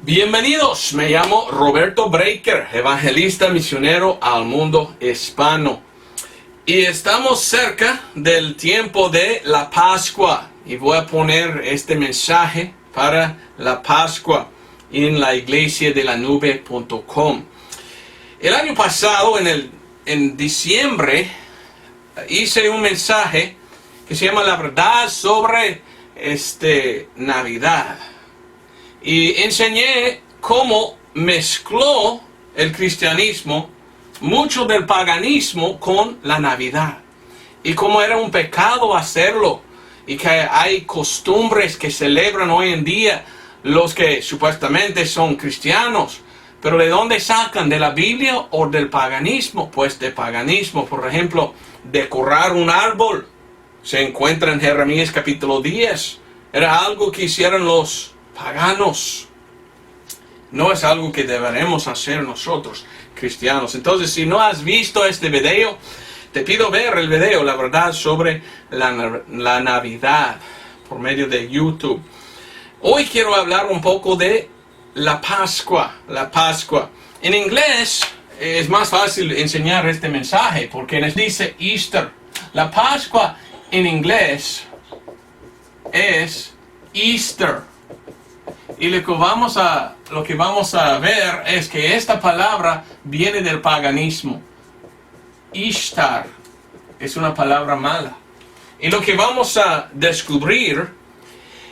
Bienvenidos, me llamo Roberto Breaker, evangelista misionero al mundo hispano. Y estamos cerca del tiempo de la Pascua. Y voy a poner este mensaje para la Pascua en la iglesiadelanube.com. El año pasado, en diciembre, hice un mensaje que se llama La verdad sobre Navidad. Y enseñé cómo mezcló el cristianismo mucho del paganismo con la Navidad. Y cómo era un pecado hacerlo. Y que hay costumbres que celebran hoy en día los que supuestamente son cristianos. Pero ¿de dónde sacan? ¿De la Biblia o del paganismo? Pues de paganismo. Por ejemplo, decorar un árbol. Se encuentra en Jeremías capítulo 10. Era algo que hicieron los paganos. No es algo que deberemos hacer nosotros, cristianos. Entonces, si no has visto este video, te pido ver el video, la verdad sobre la Navidad, por medio de YouTube. Hoy quiero hablar un poco de la Pascua. La Pascua. En inglés es más fácil enseñar este mensaje porque les dice Easter. La Pascua en inglés es Easter. Y lo que vamos a ver es que esta palabra viene del paganismo. Ishtar es una palabra mala. Y lo que vamos a descubrir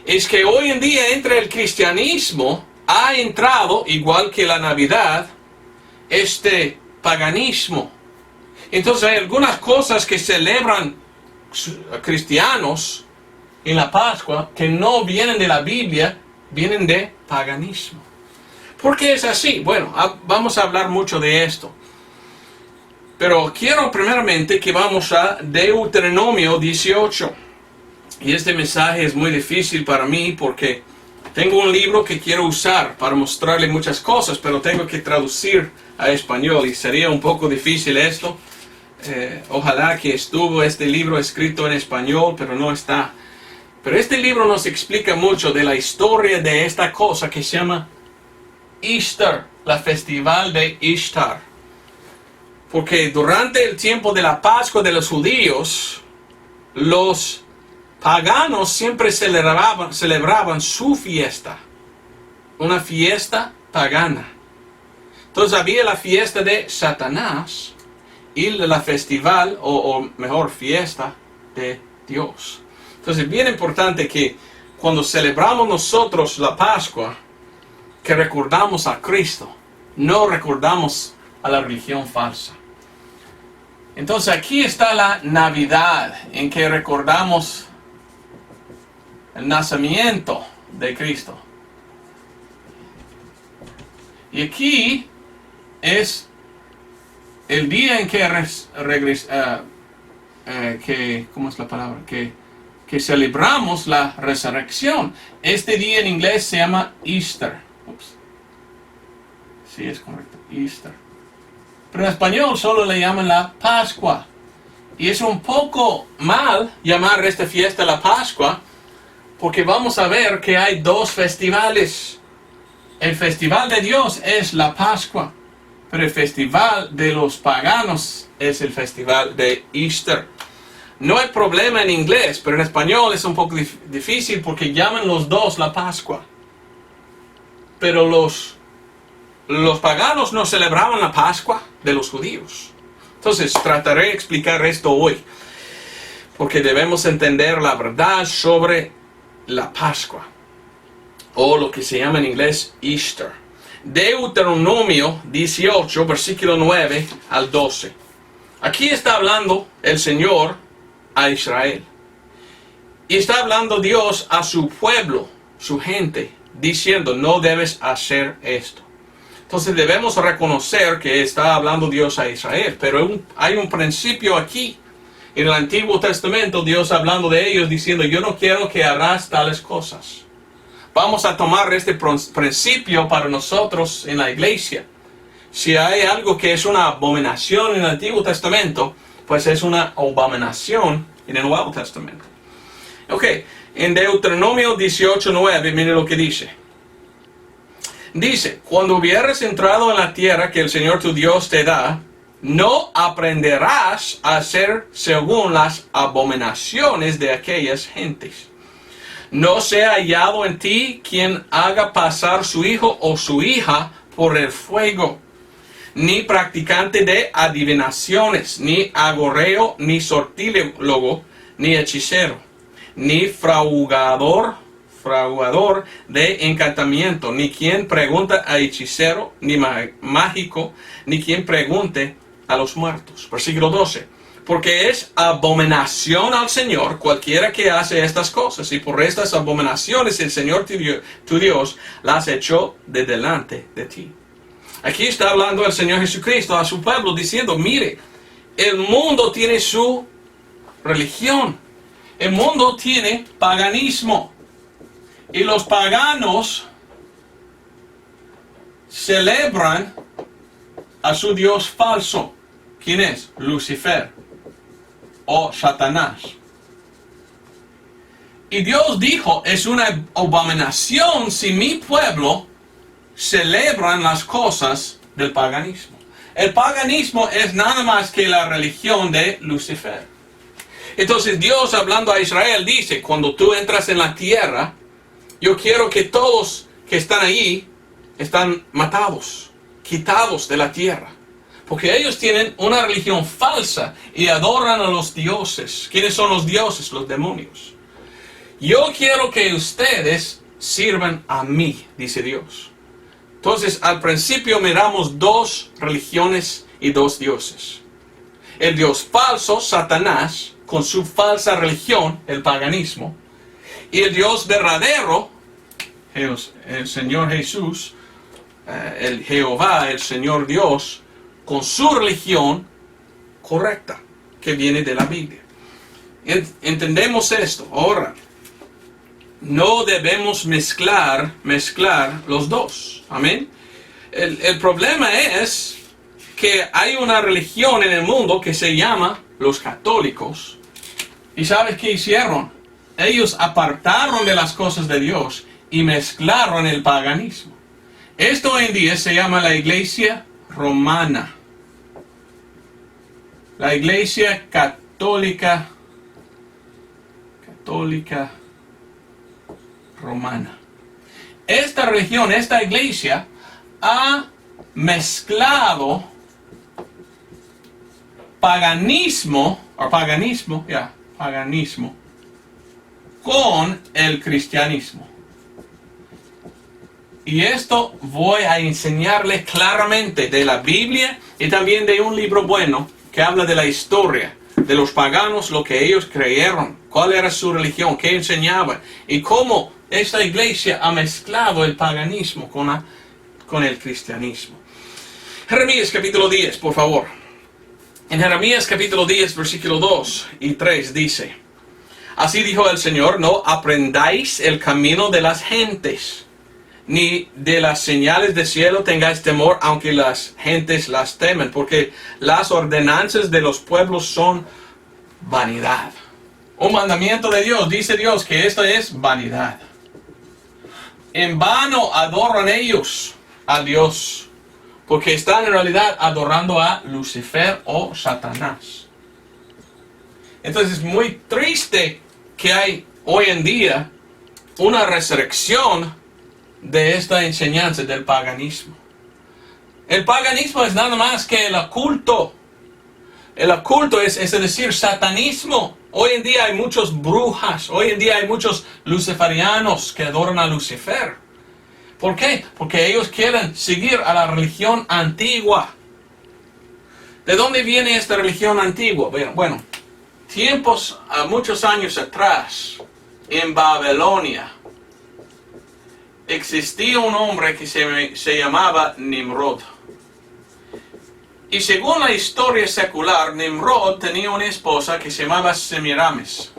es que hoy en día entre el cristianismo ha entrado, igual que la Navidad, este paganismo. Entonces hay algunas cosas que celebran cristianos en la Pascua que no vienen de la Biblia, vienen de paganismo. ¿Por qué es así? Bueno, vamos a hablar mucho de esto. Pero quiero primeramente que vamos a Deuteronomio 18. Y este mensaje es muy difícil para mí porque tengo un libro que quiero usar para mostrarle muchas cosas, pero tengo que traducir a español y sería un poco difícil esto. Ojalá que estuvo este libro escrito en español, pero no está. Pero este libro nos explica mucho de la historia de esta cosa que se llama Easter, la festival de Ishtar. Porque durante el tiempo de la Pascua de los judíos, los paganos siempre celebraban su fiesta. Una fiesta pagana. Entonces había la fiesta de Satanás y la festival, o mejor, fiesta de Dios. Entonces es bien importante que cuando celebramos nosotros la Pascua, que recordamos a Cristo, no recordamos a la religión falsa. Entonces aquí está la Navidad, en que recordamos el nacimiento de Cristo. Y aquí es el día en que ¿cómo es la palabra? Que celebramos la resurrección. Este día en inglés se llama Easter. Ups. Sí, es correcto, Easter. Pero en español solo le llaman la Pascua. Y es un poco mal llamar esta fiesta la Pascua, porque vamos a ver que hay dos festivales. El festival de Dios es la Pascua, pero el festival de los paganos es el festival de Easter. No hay problema en inglés, pero en español es un poco difícil porque llaman los dos la Pascua. Pero los paganos no celebraban la Pascua de los judíos. Entonces trataré de explicar esto hoy, porque debemos entender la verdad sobre la Pascua, o lo que se llama en inglés Easter. Deuteronomio 18, versículo 9 al 12. Aquí está hablando el Señor a Israel. Y está hablando Dios a su pueblo, su gente, diciendo, no debes hacer esto. Entonces debemos reconocer que está hablando Dios a Israel, pero hay un principio aquí. En el Antiguo Testamento, Dios hablando de ellos, diciendo, yo no quiero que hagas tales cosas. Vamos a tomar este principio para nosotros en la iglesia. Si hay algo que es una abominación en el Antiguo Testamento, pues es una abominación en el Nuevo Testamento. Ok, en Deuteronomio 18:9, mire lo que dice. Dice, cuando hubieres entrado en la tierra que el Señor tu Dios te da, no aprenderás a hacer según las abominaciones de aquellas gentes. No sea hallado en ti quien haga pasar su hijo o su hija por el fuego, ni practicante de adivinaciones, ni agorreo, ni sortílego, ni hechicero, ni fraudador de encantamiento, ni quien pregunta a hechicero, ni mágico, ni quien pregunte a los muertos. Versículo 12. Porque es abominación al Señor cualquiera que hace estas cosas, y por estas abominaciones el Señor tu Dios las echó de delante de ti. Aquí está hablando el Señor Jesucristo a su pueblo diciendo, mire, el mundo tiene su religión. El mundo tiene paganismo. Y los paganos celebran a su Dios falso. ¿Quién es? Lucifer o Satanás. Y Dios dijo, es una abominación si mi pueblo celebran las cosas del paganismo. El paganismo es nada más que la religión de Lucifer. Entonces Dios, hablando a Israel, dice, cuando tú entras en la tierra, yo quiero que todos que están allí están matados, quitados de la tierra. Porque ellos tienen una religión falsa y adoran a los dioses. ¿Quiénes son los dioses? Los demonios. Yo quiero que ustedes sirvan a mí, dice Dios. Entonces, al principio miramos dos religiones y dos dioses. El Dios falso, Satanás, con su falsa religión, el paganismo. Y el Dios verdadero, el Señor Jesús, el Jehová, el Señor Dios, con su religión correcta, que viene de la Biblia. Entendemos esto. Ahora, no debemos mezclar los dos. Amén. El problema es que hay una religión en el mundo que se llama los católicos. ¿Y sabes qué hicieron? Ellos apartaron de las cosas de Dios y mezclaron el paganismo. Esto hoy en día se llama la Iglesia Romana. La Iglesia Católica Romana. Esta religión, esta iglesia, ha mezclado paganismo con el cristianismo. Y esto voy a enseñarles claramente de la Biblia y también de un libro bueno que habla de la historia de los paganos, lo que ellos creyeron, cuál era su religión, qué enseñaba y cómo esta iglesia ha mezclado el paganismo con el cristianismo. Jeremías capítulo 10, por favor. En Jeremías capítulo 10, versículo 2 y 3 dice: Así dijo el Señor, no aprendáis el camino de las gentes, ni de las señales del cielo tengáis temor, aunque las gentes las temen, porque las ordenanzas de los pueblos son vanidad. Un mandamiento de Dios, dice Dios que esto es vanidad. En vano adoran ellos a Dios, porque están en realidad adorando a Lucifer o Satanás. Entonces es muy triste que hay hoy en día una resurrección de esta enseñanza del paganismo. El paganismo es nada más que el oculto. El oculto es decir, satanismo. Hoy en día hay muchos brujas, hoy en día hay muchos luciferianos que adoran a Lucifer. ¿Por qué? Porque ellos quieren seguir a la religión antigua. ¿De dónde viene esta religión antigua? Bueno, muchos años atrás, en Babilonia, existía un hombre que se llamaba Nimrod. Y según la historia secular, Nimrod tenía una esposa que se llamaba Semiramis.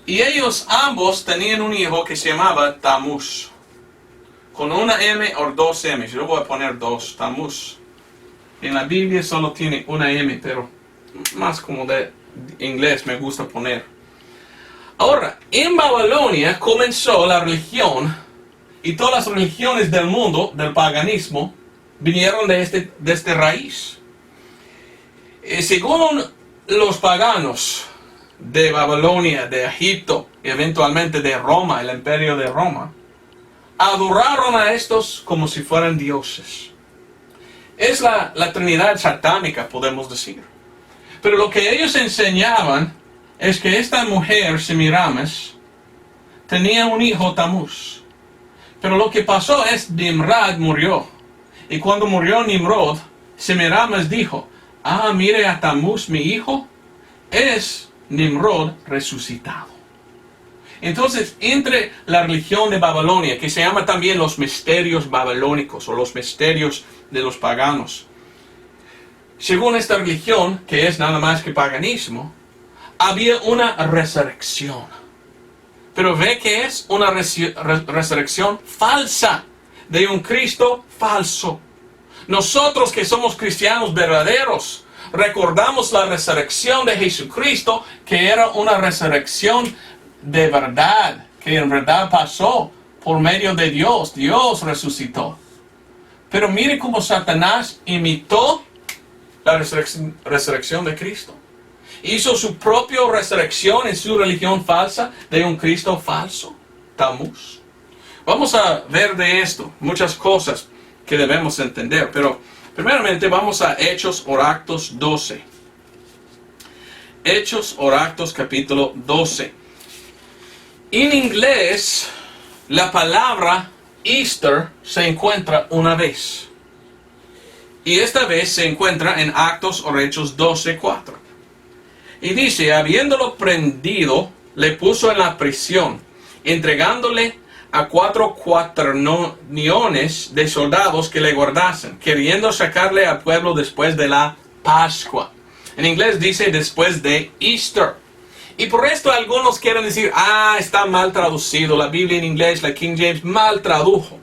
Y ellos ambos tenían un hijo que se llamaba Tamuz. Con una M o dos M. Yo voy a poner dos, Tamuz. En la Biblia solo tiene una M, pero más como de inglés me gusta poner. Ahora, en Babilonia comenzó la religión y todas las religiones del mundo, del paganismo, vinieron de esta raíz. Según los paganos de Babilonia, de Egipto, y eventualmente de Roma, el imperio de Roma, adoraron a estos como si fueran dioses. Es la Trinidad satánica, podemos decir. Pero lo que ellos enseñaban es que esta mujer, Semiramis, tenía un hijo, Tamuz. Pero lo que pasó es Nimrod murió. Y cuando murió Nimrod, Semiramis dijo, mire a Tamuz, mi hijo, es Nimrod resucitado. Entonces, entre la religión de Babilonia, que se llama también los misterios babilónicos o los misterios de los paganos, según esta religión, que es nada más que paganismo, había una resurrección. Pero ve que es una resurrección falsa, de un Cristo falso. Nosotros que somos cristianos verdaderos, recordamos la resurrección de Jesucristo, que era una resurrección de verdad, que en verdad pasó por medio de Dios. Dios resucitó. Pero mire cómo Satanás imitó la resurrección de Cristo. Hizo su propia resurrección en su religión falsa de un Cristo falso, Tamuz. Vamos a ver de esto muchas cosas que debemos entender, pero primeramente vamos a Hechos o Actos 12. Hechos o Actos capítulo 12. En inglés, la palabra Easter se encuentra una vez. Y esta vez se encuentra en Actos o Hechos 12:4. Y dice, habiéndolo prendido, le puso en la prisión, entregándole a 4 cuaterniones de soldados que le guardasen, queriendo sacarle al pueblo después de la Pascua. En inglés dice después de Easter. Y por esto algunos quieren decir, está mal traducido. La Biblia en inglés, la King James, mal tradujo.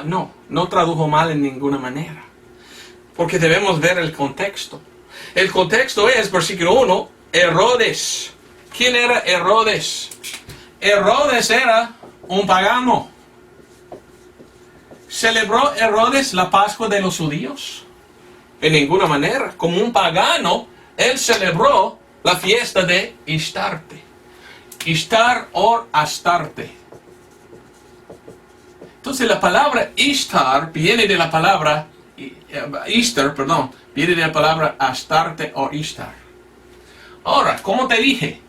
No tradujo mal en ninguna manera. Porque debemos ver el contexto. El contexto es, versículo 1, Herodes. ¿Quién era Herodes? Herodes era un pagano. ¿Celebró Herodes la Pascua de los judíos? En ninguna manera. Como un pagano, él celebró la fiesta de Istarte. Ishtar o Astarte. Entonces la palabra Ishtar viene de la palabra Easter, viene de la palabra Astarte o Ishtar. Ahora, como te dije,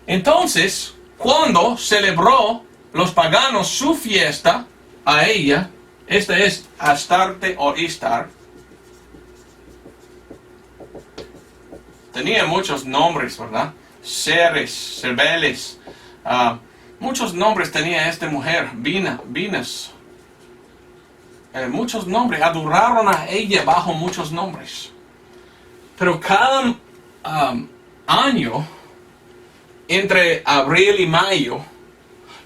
entonces, cuando celebró los paganos su fiesta a ella, esta es Astarte o Ishtar, tenía muchos nombres, ¿verdad? Ceres, Cerbeles, muchos nombres tenía esta mujer, Venus. Muchos nombres, adoraron a ella bajo muchos nombres. Pero cada año, entre abril y mayo,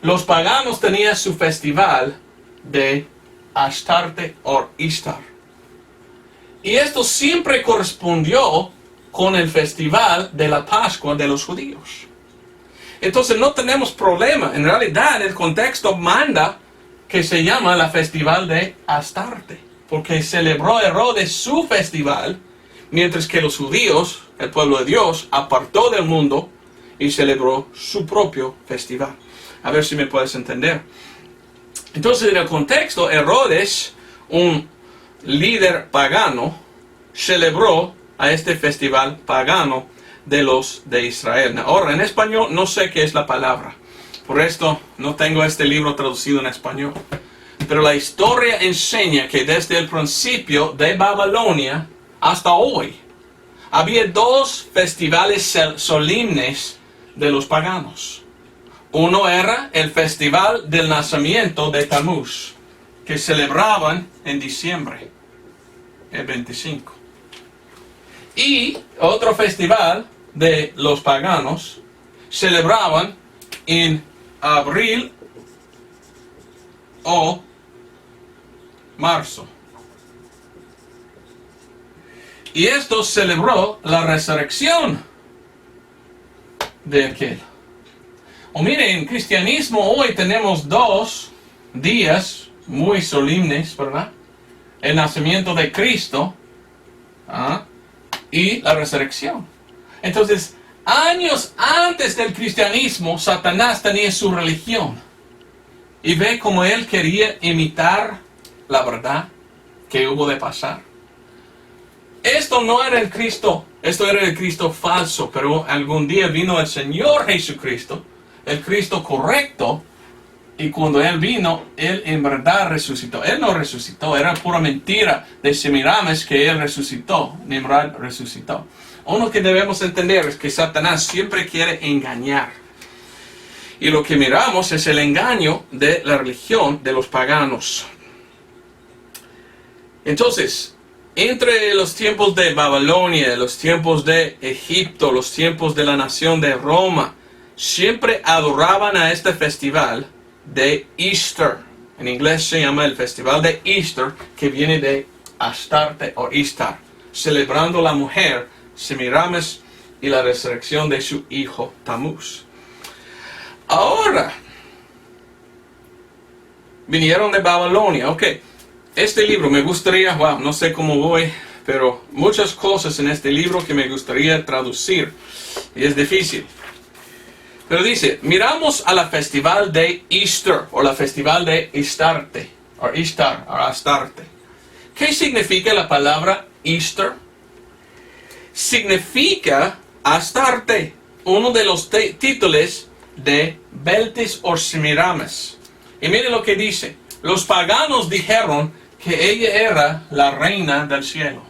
los paganos tenían su festival de Astarte o Ishtar. Y esto siempre correspondió con el festival de la Pascua de los judíos. Entonces no tenemos problema. En realidad el contexto manda que se llama la festival de Astarte, porque celebró Herodes su festival, mientras que los judíos, el pueblo de Dios, apartó del mundo y celebró su propio festival. A ver si me puedes entender. Entonces en el contexto, Herodes, un líder pagano, celebró a este festival pagano de los de Israel. Ahora, en español no sé qué es la palabra. Por esto no tengo este libro traducido en español. Pero la historia enseña que desde el principio de Babilonia hasta hoy, había 2 festivales solemnes de los paganos. Uno era el festival del nacimiento de Tamuz, que celebraban en diciembre, el 25. Y otro festival de los paganos celebraban en abril o marzo. Y esto celebró la resurrección de aquel. O mire, en cristianismo hoy tenemos 2 días muy solemnes, ¿verdad? El nacimiento de Cristo y la resurrección. Entonces, años antes del cristianismo, Satanás tenía su religión. Y ve cómo él quería imitar la verdad que hubo de pasar. Esto no era el Cristo, esto era el Cristo falso, pero algún día vino el Señor Jesucristo, el Cristo correcto, y cuando Él vino, Él en verdad resucitó. Él no resucitó, era pura mentira de Semiramis que Él resucitó, Nimrod resucitó. Uno que debemos entender es que Satanás siempre quiere engañar. Y lo que miramos es el engaño de la religión de los paganos. Entonces, entre los tiempos de Babilonia, los tiempos de Egipto, los tiempos de la nación de Roma, siempre adoraban a este festival de Easter. En inglés se llama el festival de Easter, que viene de Astarte o Istar, celebrando la mujer Semiramis y la resurrección de su hijo Tamuz. Ahora, vinieron de Babilonia. Ok, este libro me gustaría, no sé cómo voy, pero muchas cosas en este libro que me gustaría traducir. Y es difícil. Pero dice, miramos a la festival de Easter, o la festival de Astarte, o Istar, o Astarte. ¿Qué significa la palabra Easter? Significa Astarte, uno de los títulos de Beltis o Semiramis. Y mire lo que dice. Los paganos dijeron que ella era la reina del cielo.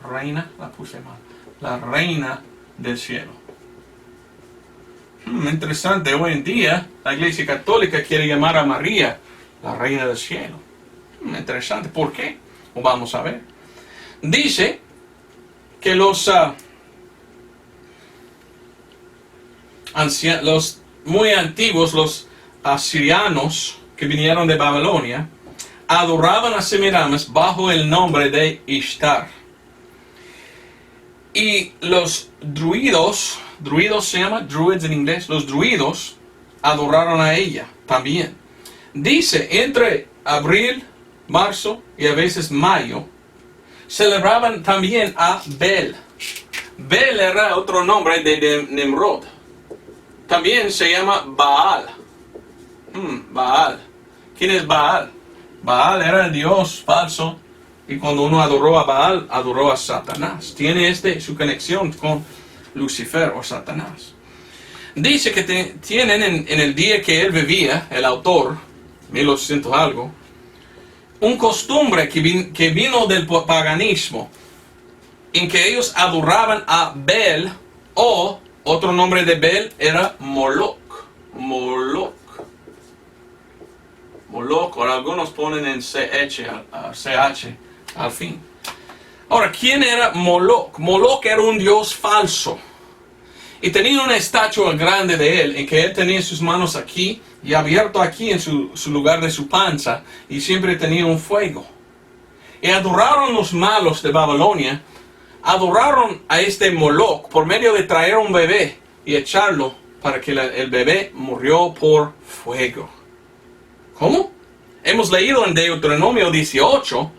Reina, la puse mal. La reina del cielo. Interesante, hoy en día la Iglesia Católica quiere llamar a María la reina del cielo. Interesante, ¿por qué? Vamos a ver. Dice que los muy antiguos, los asirianos que vinieron de Babilonia, adoraban a Semiramis bajo el nombre de Ishtar. Y los druidos se llama druids en inglés, los druidos adoraron a ella también. Dice, entre abril, marzo y a veces mayo, celebraban también a Bel. Bel era otro nombre de Nimrod. También se llama Baal. Baal. ¿Quién es Baal? Baal era el dios falso. Y cuando uno adoró a Baal, adoró a Satanás. Tiene su conexión con Lucifer o Satanás. Dice que tienen en el día que él vivía, el autor, 1800 algo, un costumbre que vino del paganismo, en que ellos adoraban a Bel, o otro nombre de Bel era Moloch. Moloch, o algunos ponen en CH al fin. Ahora, ¿quién era Moloch? Moloch era un dios falso. Y tenía una estatua grande de él, en que él tenía sus manos aquí y abierto aquí en su lugar de su panza, y siempre tenía un fuego. Y adoraron los malos de Babilonia, adoraron a este Moloch por medio de traer un bebé y echarlo para que el bebé murió por fuego. ¿Cómo? Hemos leído en Deuteronomio 18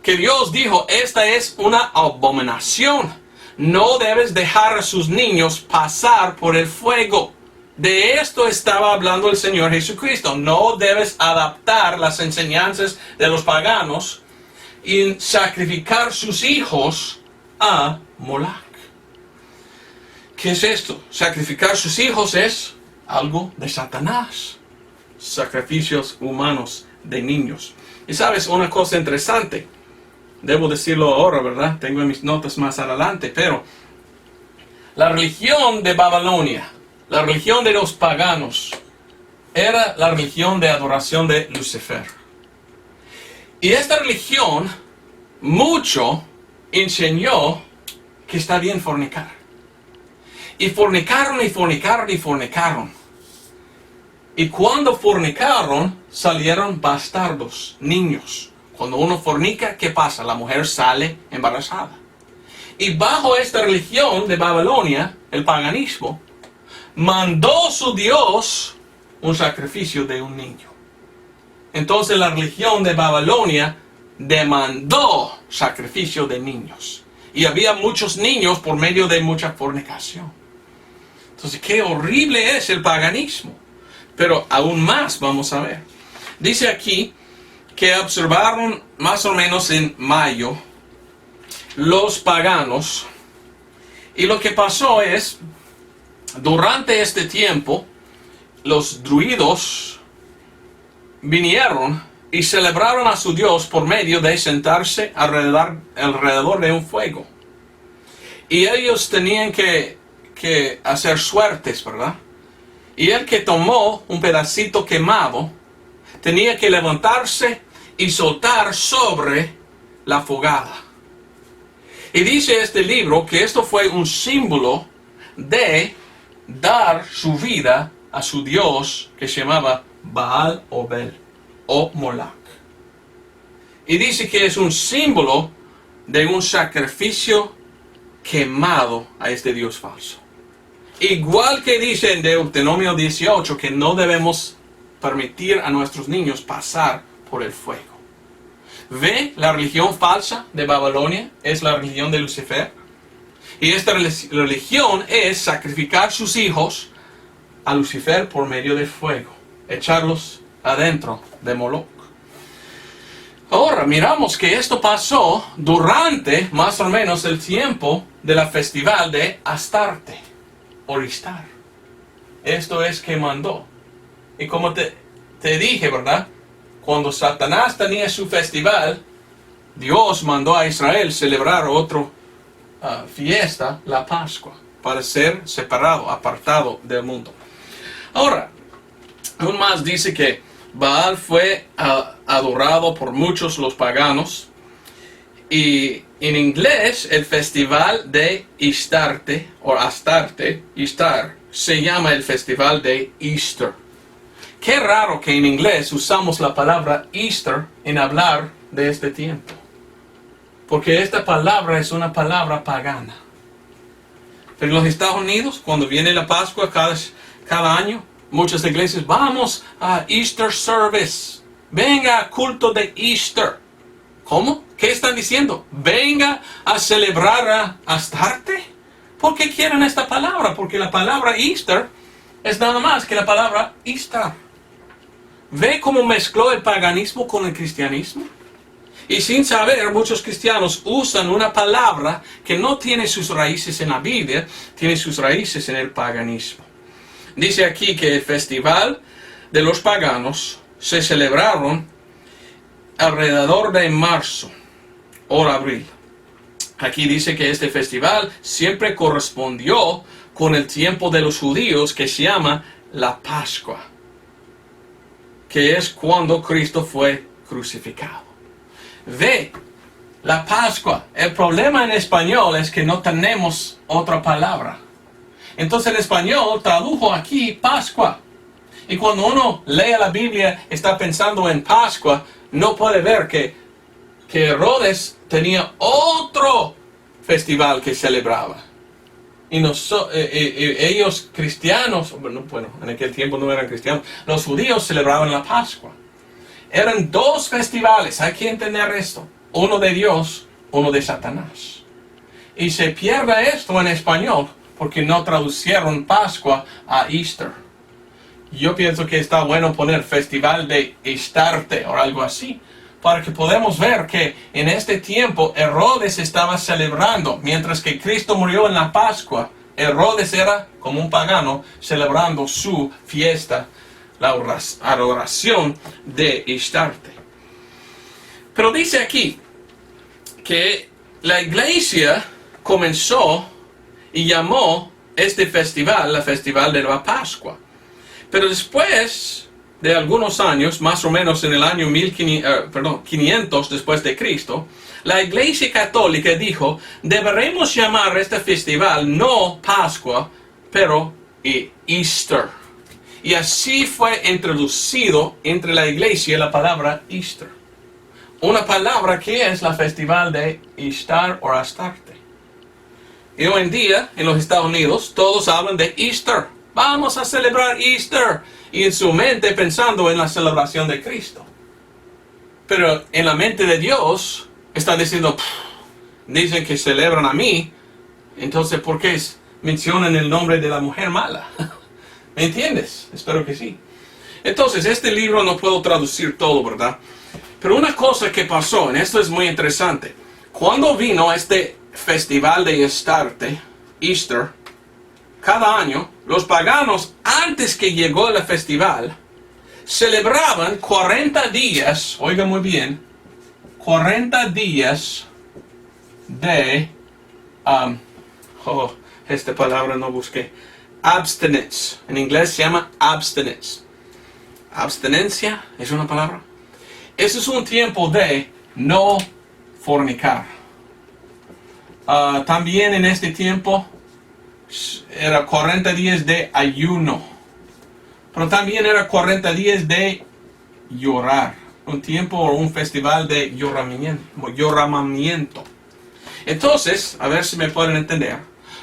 que Dios dijo, esta es una abominación. No debes dejar a sus niños pasar por el fuego. De esto estaba hablando el Señor Jesucristo. No debes adaptar las enseñanzas de los paganos y sacrificar sus hijos a Moloch. ¿Qué es esto? Sacrificar sus hijos es algo de Satanás. Sacrificios humanos de niños. Y sabes, una cosa interesante. Debo decirlo ahora, ¿verdad? Tengo mis notas más adelante, pero la religión de Babilonia, la religión de los paganos, era la religión de adoración de Lucifer. Y esta religión mucho enseñó que está bien fornicar. Y fornicaron y fornicaron y fornicaron. Y cuando fornicaron, salieron bastardos, niños. Cuando uno fornica, ¿qué pasa? La mujer sale embarazada. Y bajo esta religión de Babilonia, el paganismo, mandó su Dios un sacrificio de un niño. Entonces la religión de Babilonia demandó sacrificio de niños. Y había muchos niños por medio de mucha fornicación. Entonces, qué horrible es el paganismo. Pero aún más vamos a ver. Dice aquí que observaron más o menos en mayo los paganos. Y lo que pasó es, durante este tiempo, los druidos vinieron y celebraron a su Dios por medio de sentarse alrededor de un fuego. Y ellos tenían que hacer suertes, ¿verdad? Y el que tomó un pedacito quemado tenía que levantarse y soltar sobre la fogada. Y dice este libro que esto fue un símbolo de dar su vida a su Dios que se llamaba Baal o Bel o Moloch. Y dice que es un símbolo de un sacrificio quemado a este Dios falso. Igual que dice en Deuteronomio 18 que no debemos permitir a nuestros niños pasar por el fuego. ¿Ve? La religión falsa de Babilonia es la religión de Lucifer. Y esta religión es sacrificar sus hijos a Lucifer por medio de fuego. Echarlos adentro de Moloch. Ahora miramos que esto pasó durante más o menos el tiempo de la festival de Astarte o Istar. Esto es que mandó. Y como te dije, ¿verdad? Cuando Satanás tenía su festival, Dios mandó a Israel celebrar otra fiesta, la Pascua, para ser separado, apartado del mundo. Ahora, aún más dice que Baal fue adorado por muchos los paganos. Y en inglés el festival de Istarte o Astarte, Istar, se llama el festival de Easter. Qué raro que en inglés usamos la palabra Easter en hablar de este tiempo. Porque esta palabra es una palabra pagana. Pero en los Estados Unidos, cuando viene la Pascua cada año, muchas iglesias, vamos a Easter service. Venga, culto de Easter. ¿Cómo? ¿Qué están diciendo? Venga a celebrar a Astarte. ¿Por qué quieren esta palabra? Porque la palabra Easter es nada más que la palabra Easter. ¿Ve cómo mezcló el paganismo con el cristianismo? Y sin saber, muchos cristianos usan una palabra que no tiene sus raíces en la Biblia, tiene sus raíces en el paganismo. Dice aquí que el festival de los paganos se celebraron alrededor de marzo o abril. Aquí dice que este festival siempre correspondió con el tiempo de los judíos que se llama la Pascua, que es cuando Cristo fue crucificado. Ve, la Pascua. El problema en español es que no tenemos otra palabra. Entonces el español tradujo aquí Pascua. Y cuando uno lee la Biblia, está pensando en Pascua, no puede ver que Herodes tenía otro festival que celebraba. Y ellos cristianos, bueno, en aquel tiempo no eran cristianos, los judíos celebraban la Pascua. Eran dos festivales, hay que entender esto. Uno de Dios, uno de Satanás. Y se pierde esto en español porque no traducieron Pascua a Easter. Yo pienso que está bueno poner festival de Astarte o algo así, para que podamos ver que en este tiempo Herodes estaba celebrando, mientras que Cristo murió en la Pascua. Herodes era como un pagano celebrando su fiesta, la adoración de Astarte. Pero dice aquí que la iglesia comenzó y llamó este festival la festival de la Pascua. Pero después de algunos años, más o menos en el año 500 después de Cristo, la Iglesia Católica dijo, deberemos llamar este festival no Pascua, pero Easter. Y así fue introducido entre la Iglesia la palabra Easter. Una palabra que es la festival de Istar o Astarte. Y hoy en día, en los Estados Unidos, todos hablan de Easter. vamos a celebrar Easter. Y en su mente pensando en la celebración de Cristo. Pero en la mente de Dios está diciendo, dicen que celebran a mí, entonces ¿por qué mencionan el nombre de la mujer mala? ¿Me entiendes? Espero que sí. Entonces, este libro no puedo traducir todo, ¿verdad? Pero una cosa que pasó, y esto es muy interesante, cuando vino este festival de Astarte, Easter, cada año, los paganos, antes que llegó el festival, celebraban 40 días, oiga muy bien, 40 días de, esta palabra no busqué, abstinence. En inglés se llama abstinence. Abstinencia es una palabra. Ese es un tiempo de no fornicar. También en este tiempo era 40 días de ayuno. Pero también era 40 días de llorar. Un tiempo o un festival de lloramiento. Entonces, a ver si me pueden entender.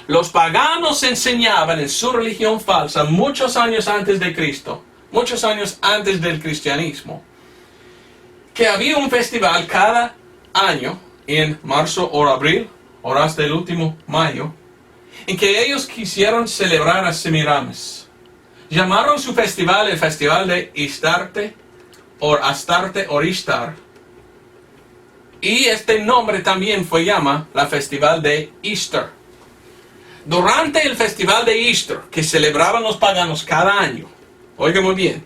Los paganos enseñaban en su religión falsa muchos años antes de Cristo, muchos años antes del cristianismo, que había un festival cada año en marzo o abril, o hasta el último mayo, en que ellos quisieron celebrar a Semiramis. Llamaron su festival el Festival de Astarte o Ishtar. Y este nombre también fue llamado la Festival de Easter. Durante el Festival de Easter, que celebraban los paganos cada año, oiga muy bien,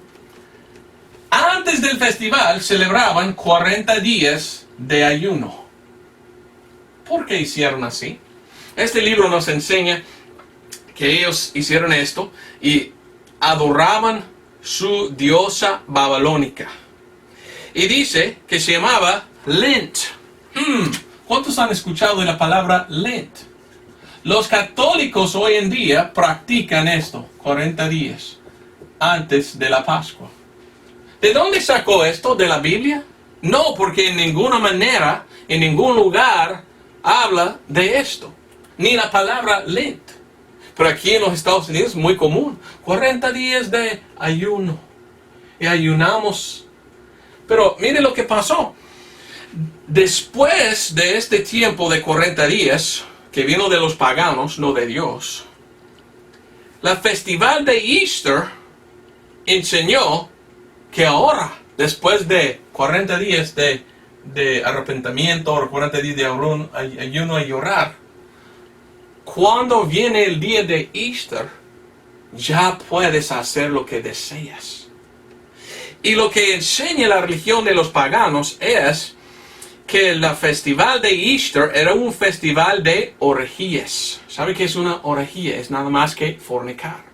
antes del festival celebraban 40 días de ayuno. ¿Por qué hicieron así? Este libro nos enseña que ellos hicieron esto y adoraban su diosa babilónica. Y dice que se llamaba Lent. ¿Cuántos han escuchado de la palabra Lent? Los católicos hoy en día practican esto, 40 días antes de la Pascua. ¿De dónde sacó esto? ¿De la Biblia? No, porque en ninguna manera, en ningún lugar habla de esto. Ni la palabra Lent. Pero aquí en los Estados Unidos es muy común. 40 días de ayuno. Y ayunamos. Pero mire lo que pasó. Después de este tiempo de 40 días, que vino de los paganos, no de Dios, la festival de Easter enseñó que ahora, después de 40 días de arrepentimiento, o 40 días de ayuno y llorar, cuando viene el día de Easter, ya puedes hacer lo que deseas. Y lo que enseña la religión de los paganos es que el festival de Easter era un festival de orgías. ¿Sabe qué es una orgía? Es nada más que fornicar.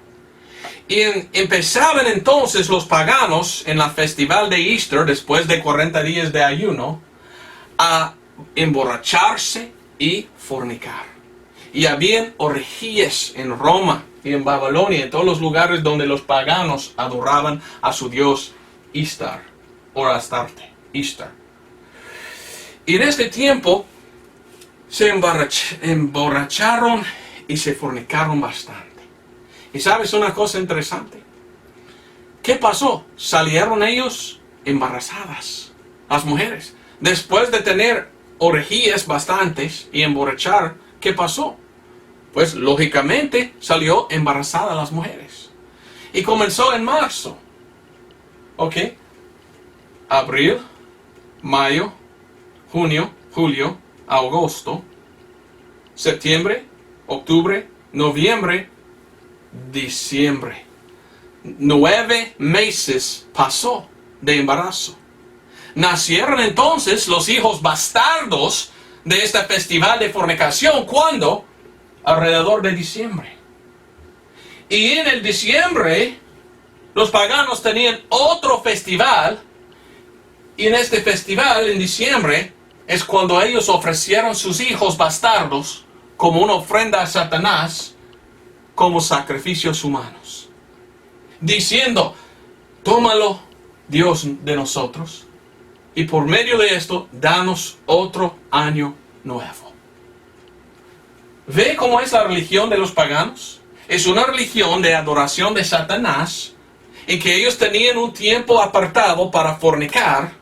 Y empezaban entonces los paganos en la festival de Easter, después de 40 días de ayuno, a emborracharse y fornicar. Y habían orgías en Roma y en Babilonia, en todos los lugares donde los paganos adoraban a su dios Ishtar, o Astarte, Ishtar. Y en este tiempo se emborracharon y se fornicaron bastante. Y sabes una cosa interesante. ¿Qué pasó? Salieron ellos embarazadas, las mujeres. Después de tener orgías bastantes y emborrachar, ¿qué pasó? Pues lógicamente salió embarazada las mujeres. Y comenzó en marzo. ¿Ok? Abril, mayo, junio, julio, agosto, septiembre, octubre, noviembre, diciembre. 9 meses pasó de embarazo. Nacieron entonces los hijos bastardos de este festival de fornicación. ¿Cuándo? Alrededor de diciembre. Y en el diciembre, los paganos tenían otro festival. Y en este festival, en diciembre, es cuando ellos ofrecieron sus hijos bastardos como una ofrenda a Satanás, como sacrificios humanos. Diciendo, tómalo, Dios de nosotros, y por medio de esto, danos otro año nuevo. ¿Ve cómo es la religión de los paganos? es una religión de adoración de Satanás, en que ellos tenían un tiempo apartado para fornicar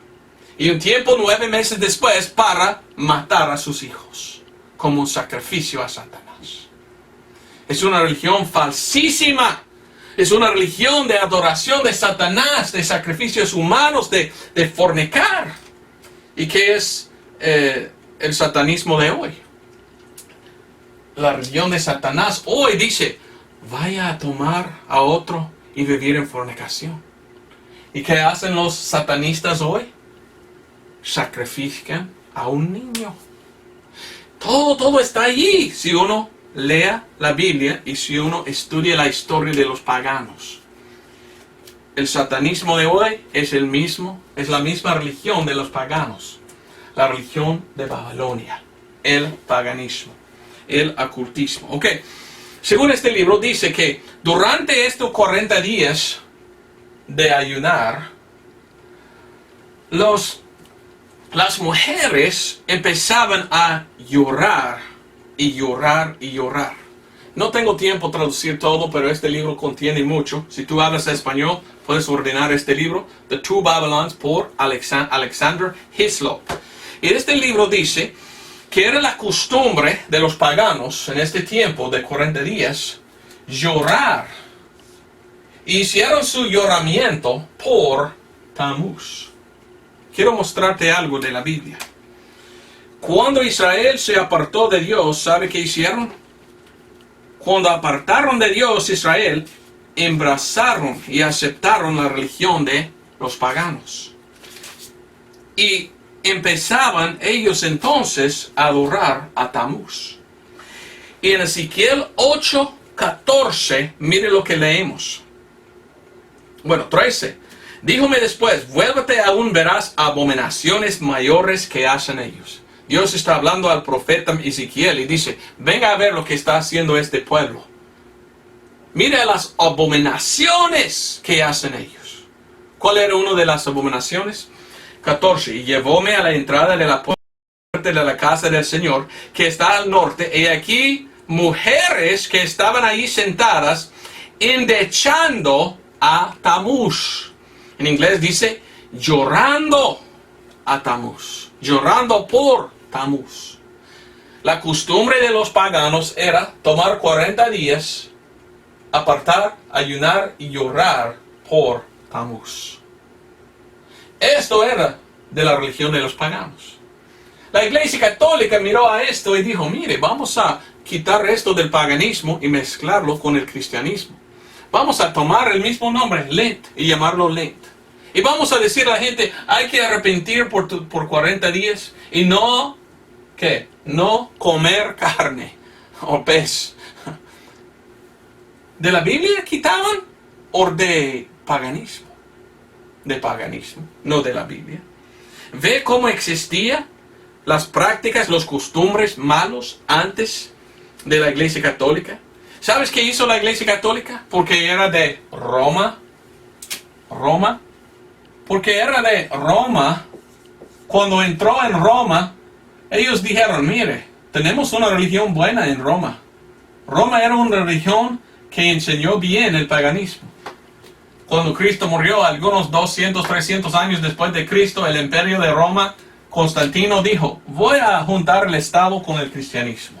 y un tiempo 9 meses después para matar a sus hijos como un sacrificio a Satanás. Es una religión falsísima. Es una religión de adoración de Satanás, de sacrificios humanos, de fornicar. ¿Y qué es el satanismo de hoy? La religión de Satanás hoy dice, vaya a tomar a otro y vivir en fornicación. ¿Y qué hacen los satanistas hoy? Sacrifican a un niño. Todo está allí si uno lea la Biblia y si uno estudia la historia de los paganos. El satanismo de hoy es la misma religión de los paganos. La religión de Babilonia. El paganismo. El ocultismo. Ok. Según este libro dice que durante estos 40 días de ayunar, las mujeres empezaban a llorar y llorar y llorar. No tengo tiempo de traducir todo, pero este libro contiene mucho. Si tú hablas español, puedes ordenar este libro, The Two Babylons, por Alexander Hislop. Y este libro dice que era la costumbre de los paganos en este tiempo de 40 días llorar. Y hicieron su lloramiento por Tamuz. Quiero mostrarte algo de la Biblia. Cuando Israel se apartó de Dios, ¿sabe qué hicieron? Cuando apartaron de Dios Israel, embrazaron y aceptaron la religión de los paganos. Y empezaban ellos entonces a adorar a Tamuz. Y en Ezequiel 8:14, mire lo que leemos. Bueno, 13. Díjome después, vuélvete aún, verás abominaciones mayores que hacen ellos. Dios está hablando al profeta Ezequiel y dice, venga a ver lo que está haciendo este pueblo. Mira las abominaciones que hacen ellos. ¿Cuál era una de las abominaciones? 14. Y llevóme a la entrada de la puerta de la casa del Señor, que está al norte, y aquí mujeres que estaban ahí sentadas, endechando a Tamuz. En inglés dice, llorando a Tamuz. Llorando por Tamuz. La costumbre de los paganos era tomar 40 días, apartar, ayunar y llorar por Tamuz. Esto era de la religión de los paganos. La Iglesia Católica miró a esto y dijo, mire, vamos a quitar esto del paganismo y mezclarlo con el cristianismo. Vamos a tomar el mismo nombre, Lent, y llamarlo Lent. Y vamos a decir a la gente, hay que arrepentir por 40 días y no comer carne o pez. ¿De la Biblia quitaban o de paganismo? De paganismo, no de la Biblia. ¿Ve cómo existían las prácticas, los costumbres malos antes de la Iglesia Católica? ¿Sabes qué hizo la Iglesia Católica? Porque era de Roma. Porque era de Roma. Cuando entró en Roma, ellos dijeron, mire, tenemos una religión buena en Roma. Roma era una religión que enseñó bien el paganismo. Cuando Cristo murió, algunos 200, 300 años después de Cristo, el imperio de Roma, Constantino dijo, voy a juntar el Estado con el cristianismo.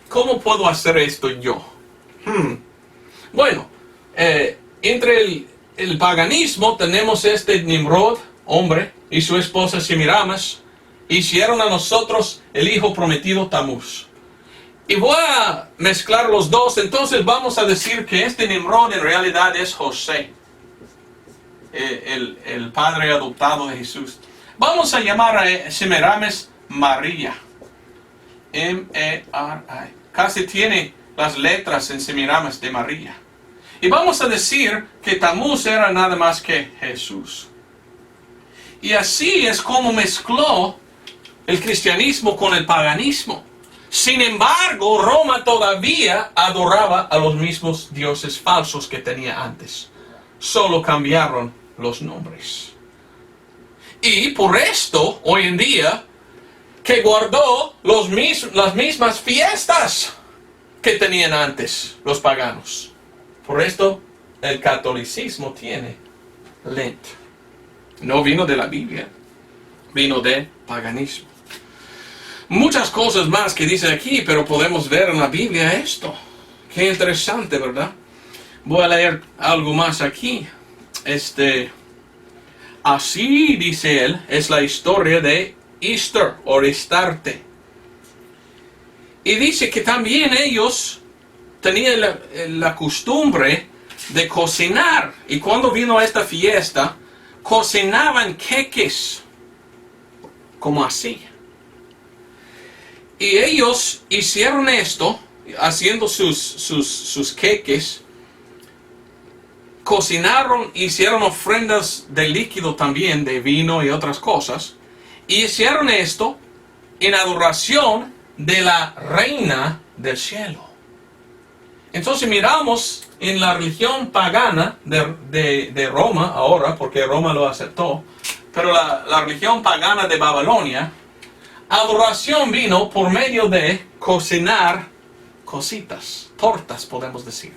¿Cómo puedo hacer esto yo? Bueno, entre el paganismo tenemos este Nimrod, hombre, y su esposa Semiramis, hicieron a nosotros el hijo prometido Tamuz. Y voy a mezclar los dos, entonces vamos a decir que este Nimrod en realidad es José, el padre adoptado de Jesús. Vamos a llamar a Semiramis María. M-E-R-I. Casi tiene las letras en Semiramis de María. Y vamos a decir que Tamuz era nada más que Jesús. Y así es como mezcló el cristianismo con el paganismo. Sin embargo, Roma todavía adoraba a los mismos dioses falsos que tenía antes. Solo cambiaron los nombres. Y por esto, hoy en día, que guardó las mismas fiestas. que tenían antes los paganos. Por esto el catolicismo tiene Lent. No vino de la Biblia, vino de paganismo. Muchas cosas más que dice aquí, pero podemos ver en la Biblia esto. Qué interesante, ¿verdad? Voy a leer algo más aquí. Así, dice él, es la historia de Easter o Restarte. Y dice que también ellos tenían la costumbre de cocinar. Y cuando vino esta fiesta, cocinaban queques, como así. Y ellos hicieron esto, haciendo sus queques, cocinaron, hicieron ofrendas de líquido también, de vino y otras cosas, y hicieron esto en adoración de la reina del cielo. Entonces miramos en la religión pagana de Roma ahora, porque Roma lo aceptó, pero la religión pagana de Babilonia, adoración vino por medio de cocinar cositas, tortas podemos decir.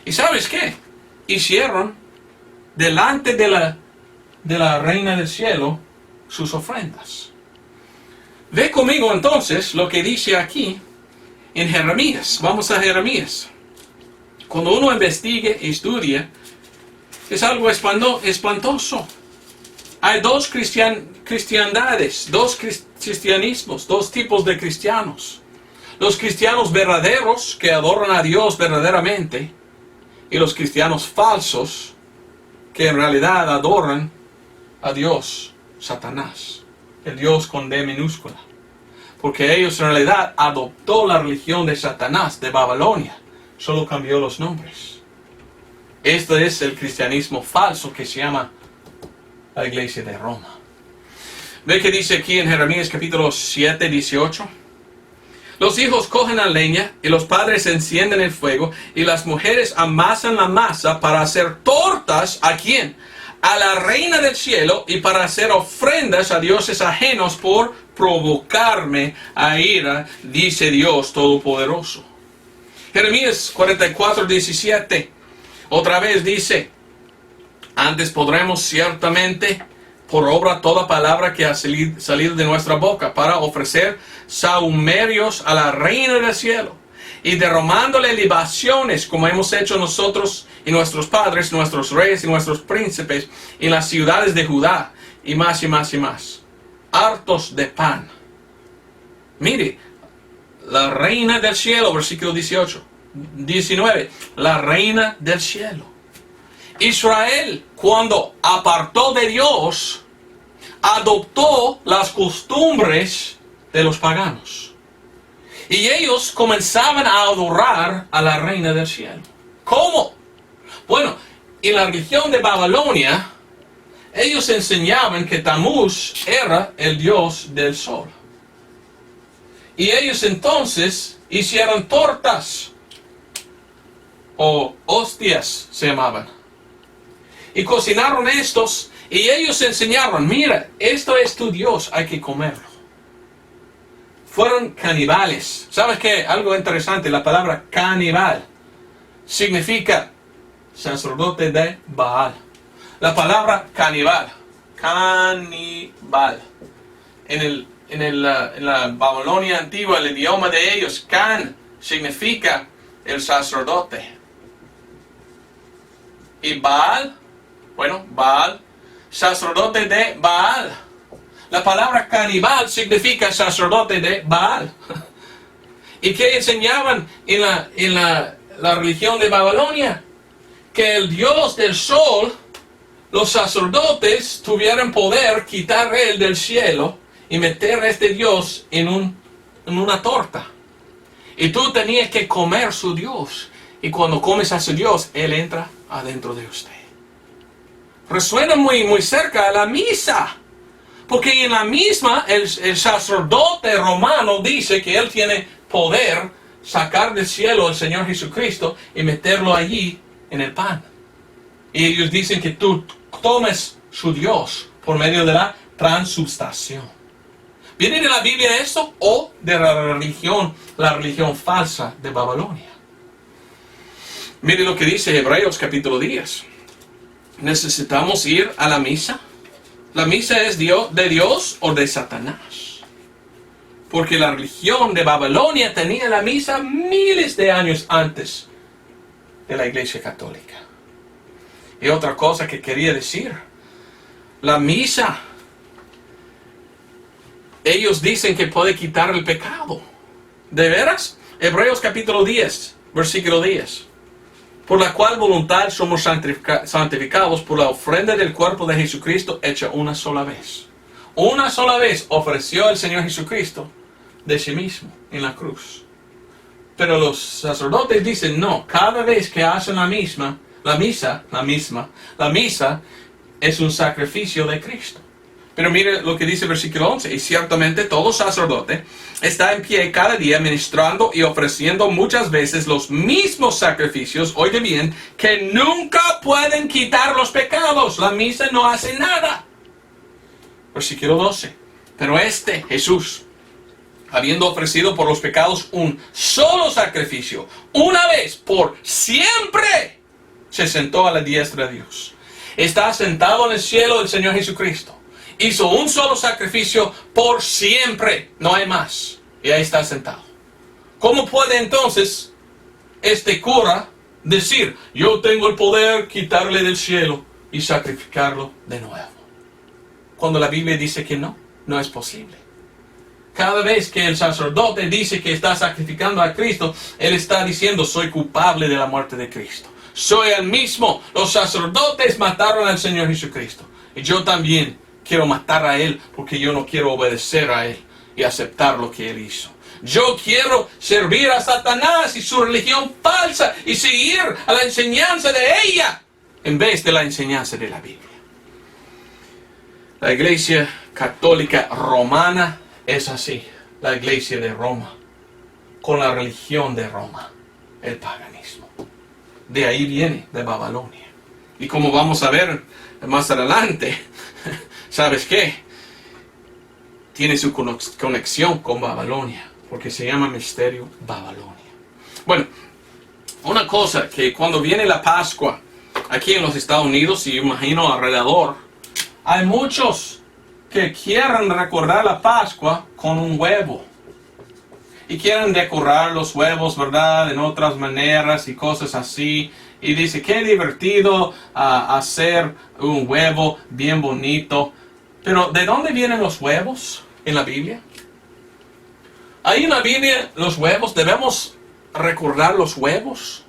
¿Y sabes qué? Hicieron delante de la reina del cielo sus ofrendas. Ve conmigo entonces lo que dice aquí en Jeremías. Vamos a Jeremías. Cuando uno investigue y estudia, es algo espantoso. Hay dos cristiandades, dos cristianismos, dos tipos de cristianos. Los cristianos verdaderos que adoran a Dios verdaderamente y los cristianos falsos que en realidad adoran a Dios, Satanás, el Dios con D minúscula. Porque ellos en realidad adoptó la religión de Satanás, de Babilonia, solo cambió los nombres. Este es el cristianismo falso que se llama la iglesia de Roma. Ve que dice aquí en Jeremías capítulo 7, 18. Los hijos cogen la leña y los padres encienden el fuego y las mujeres amasan la masa para hacer tortas ¿a quién? A la reina del cielo y para hacer ofrendas a dioses ajenos por provocarme a ira, dice Dios Todopoderoso. Jeremías 44, 17. Otra vez dice: antes podremos ciertamente por obra toda palabra que ha salido de nuestra boca para ofrecer sahumerios a la reina del cielo y derramándole libaciones como hemos hecho nosotros y nuestros padres, nuestros reyes y nuestros príncipes en las ciudades de Judá, y más y más y más, hartos de pan. Mire, la reina del cielo, versículo 19, la reina del cielo. Israel, cuando apartó de Dios, adoptó las costumbres de los paganos. Y ellos comenzaban a adorar a la reina del cielo. ¿Cómo? Bueno, en la religión de Babilonia, ellos enseñaban que Tamuz era el dios del sol. Y ellos entonces hicieron tortas, o hostias se llamaban. Y cocinaron estos, y ellos enseñaron: mira, esto es tu Dios, hay que comerlo. Fueron caníbales. ¿Sabes qué? Algo interesante, la palabra caníbal significa sacerdote de Baal. La palabra caníbal, en la Babilonia antigua, el idioma de ellos, can, significa el sacerdote. Y Baal, Baal, sacerdote de Baal. La palabra caníbal significa sacerdote de Baal. ¿Y qué enseñaban en la religión de Babilonia? Que el dios del sol, los sacerdotes tuvieran poder quitar él del cielo y meter a este dios en una torta. Y tú tenías que comer su dios. Y cuando comes a su dios, él entra adentro de usted. Resuena muy cerca a la misa. Porque en la misma, el sacerdote romano dice que él tiene poder sacar del cielo al Señor Jesucristo y meterlo allí en el pan. Y ellos dicen que tú tomes su Dios por medio de la transubstanciación. ¿Viene de la Biblia esto o de la religión falsa de Babilonia? Mire lo que dice Hebreos capítulo 10. ¿Necesitamos ir a la misa? ¿La misa es de Dios o de Satanás? Porque la religión de Babilonia tenía la misa miles de años antes de la Iglesia Católica. Y otra cosa que quería decir, la misa, ellos dicen que puede quitar el pecado. ¿De veras? Hebreos capítulo 10, versículo 10. Por la cual voluntad somos santificados por la ofrenda del cuerpo de Jesucristo hecha una sola vez. Una sola vez ofreció el Señor Jesucristo de sí mismo en la cruz. Pero los sacerdotes dicen no, cada vez que hacen la misa es un sacrificio de Cristo. Pero mire lo que dice el versículo 11. Y ciertamente todo sacerdote está en pie cada día ministrando y ofreciendo muchas veces los mismos sacrificios, oye bien, que nunca pueden quitar los pecados. La misa no hace nada. Versículo 12. Pero Jesús, habiendo ofrecido por los pecados un solo sacrificio, una vez por siempre, se sentó a la diestra de Dios. Está sentado en el cielo el Señor Jesucristo. Hizo un solo sacrificio por siempre, no hay más. Y ahí está sentado. ¿Cómo puede entonces este cura decir, yo tengo el poder quitarle del cielo y sacrificarlo de nuevo? Cuando la Biblia dice que no es posible. Cada vez que el sacerdote dice que está sacrificando a Cristo, él está diciendo, soy culpable de la muerte de Cristo. Soy el mismo. Los sacerdotes mataron al Señor Jesucristo. Y yo también quiero matar a Él porque yo no quiero obedecer a Él y aceptar lo que Él hizo. Yo quiero servir a Satanás y su religión falsa y seguir a la enseñanza de ella en vez de la enseñanza de la Biblia. La Iglesia Católica Romana es así. La Iglesia de Roma, con la religión de Roma, el paganismo. De ahí viene, de Babilonia. Y como vamos a ver más adelante, ¿sabes qué? Tiene su conexión con Babilonia, porque se llama misterio Babilonia. Bueno, una cosa que cuando viene la Pascua, aquí en los Estados Unidos, y imagino alrededor, hay muchos que quieren recordar la Pascua con un huevo. Y quieren decorar los huevos, ¿verdad? En otras maneras y cosas así. Y dice, qué divertido hacer un huevo bien bonito. Pero, ¿de dónde vienen los huevos en la Biblia? Ahí en la Biblia, los huevos, ¿debemos recordar los huevos?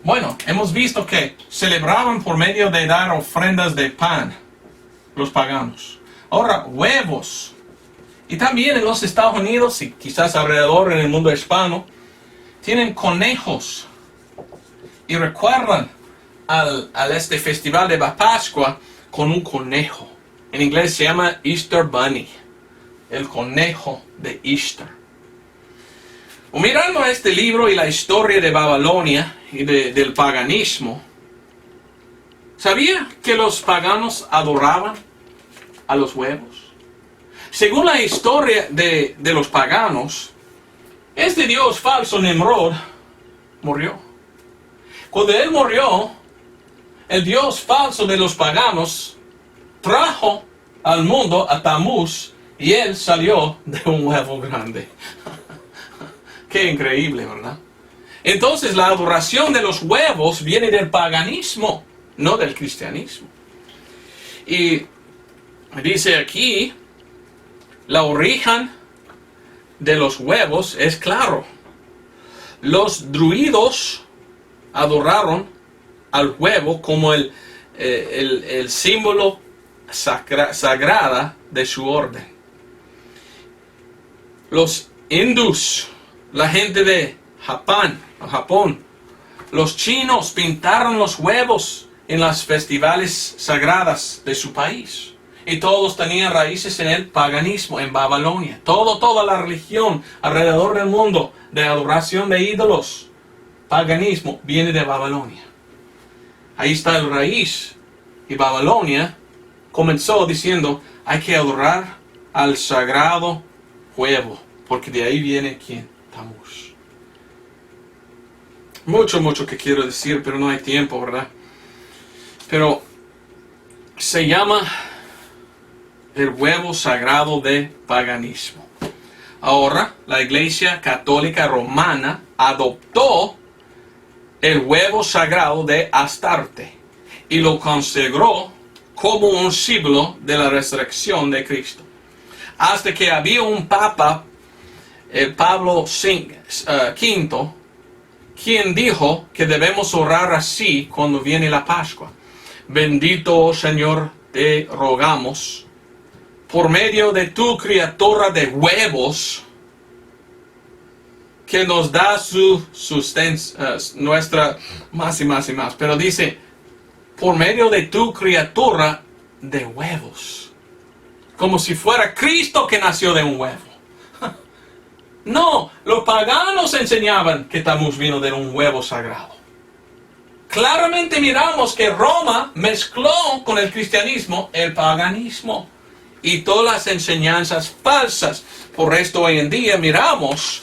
Bueno, hemos visto que celebraban por medio de dar ofrendas de pan, los paganos. Ahora, huevos. Y también en los Estados Unidos, y quizás alrededor en el mundo hispano, tienen conejos. Y recuerdan al este festival de la Pascua con un conejo. En inglés se llama Easter Bunny. El conejo de Easter. Mirando este libro y la historia de Babilonia y del paganismo, ¿sabía que los paganos adoraban a los huevos? Según la historia de los paganos, este dios falso Nimrod murió. Cuando él murió, el dios falso de los paganos trajo al mundo a Tamuz y él salió de un huevo grande. Qué increíble, ¿verdad? Entonces la adoración de los huevos viene del paganismo, no del cristianismo. Y dice aquí, la origen de los huevos es claro. Los druidos adoraron al huevo como el símbolo sagrada de su orden. Los hindús, la gente de Japón, los chinos pintaron los huevos en las festivales sagradas de su país. Y todos tenían raíces en el paganismo, en Babilonia. Toda la religión alrededor del mundo de adoración de ídolos, paganismo, viene de Babilonia. Ahí está el raíz. Y Babilonia comenzó diciendo, hay que adorar al sagrado huevo, porque de ahí viene quién, Tamuz. Mucho que quiero decir, pero no hay tiempo, ¿verdad? Pero se llama el huevo sagrado de paganismo. Ahora, la Iglesia Católica Romana adoptó el huevo sagrado de Astarte y lo consagró como un símbolo de la resurrección de Cristo. Hasta que había un papa, Pablo V, quien dijo que debemos orar así cuando viene la Pascua. Bendito Señor, te rogamos, por medio de tu criatura de huevos, que nos da su sustento, nuestra más y más y más. Pero dice, por medio de tu criatura de huevos. Como si fuera Cristo que nació de un huevo. No, los paganos enseñaban que Tamuz vino de un huevo sagrado. Claramente miramos que Roma mezcló con el cristianismo el paganismo y todas las enseñanzas falsas. Por esto hoy en día miramos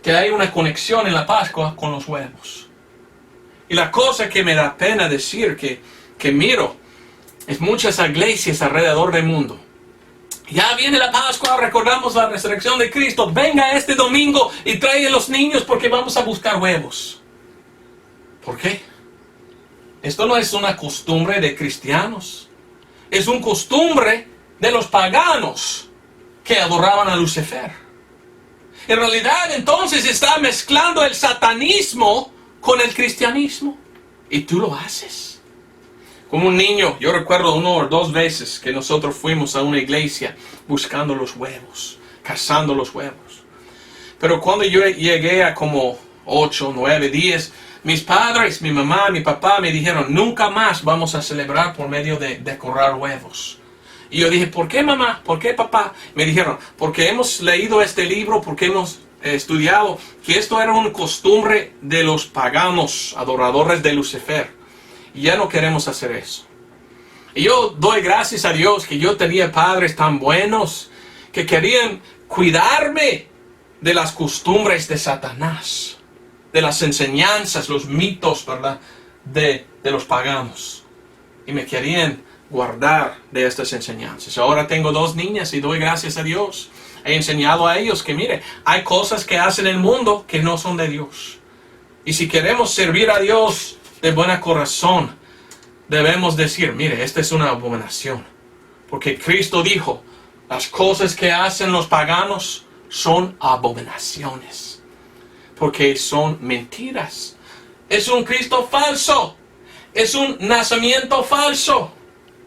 que hay una conexión en la Pascua con los huevos. Y la cosa que me da pena decir que miro es muchas iglesias alrededor del mundo. Ya viene la Pascua, recordamos la resurrección de Cristo. Venga este domingo y trae a los niños porque vamos a buscar huevos. ¿Por qué? Esto no es una costumbre de cristianos. Es una costumbre de los paganos que adoraban a Lucifer. En realidad, entonces está mezclando el satanismo con el cristianismo. Y tú lo haces. Como un niño, yo recuerdo 1 o 2 veces que nosotros fuimos a una iglesia buscando los huevos, cazando los huevos. Pero cuando yo llegué a como 8, 9, 10, mis padres, mi mamá, mi papá me dijeron, nunca más vamos a celebrar por medio de decorar huevos. Y yo dije, ¿por qué mamá? ¿Por qué papá? Me dijeron, porque hemos leído este libro, porque hemos estudiado que esto era una costumbre de los paganos, adoradores de Lucifer. Y ya no queremos hacer eso. Y yo doy gracias a Dios que yo tenía padres tan buenos que querían cuidarme de las costumbres de Satanás, de las enseñanzas, los mitos, ¿verdad? De los paganos. Y me querían guardar de estas enseñanzas. Ahora tengo 2 niñas y doy gracias a Dios. He enseñado a ellos que, mire, hay cosas que hacen el mundo que no son de Dios. Y si queremos servir a Dios de buen corazón, debemos decir, mire, esta es una abominación. Porque Cristo dijo, las cosas que hacen los paganos son abominaciones. Porque son mentiras. Es un Cristo falso. Es un nacimiento falso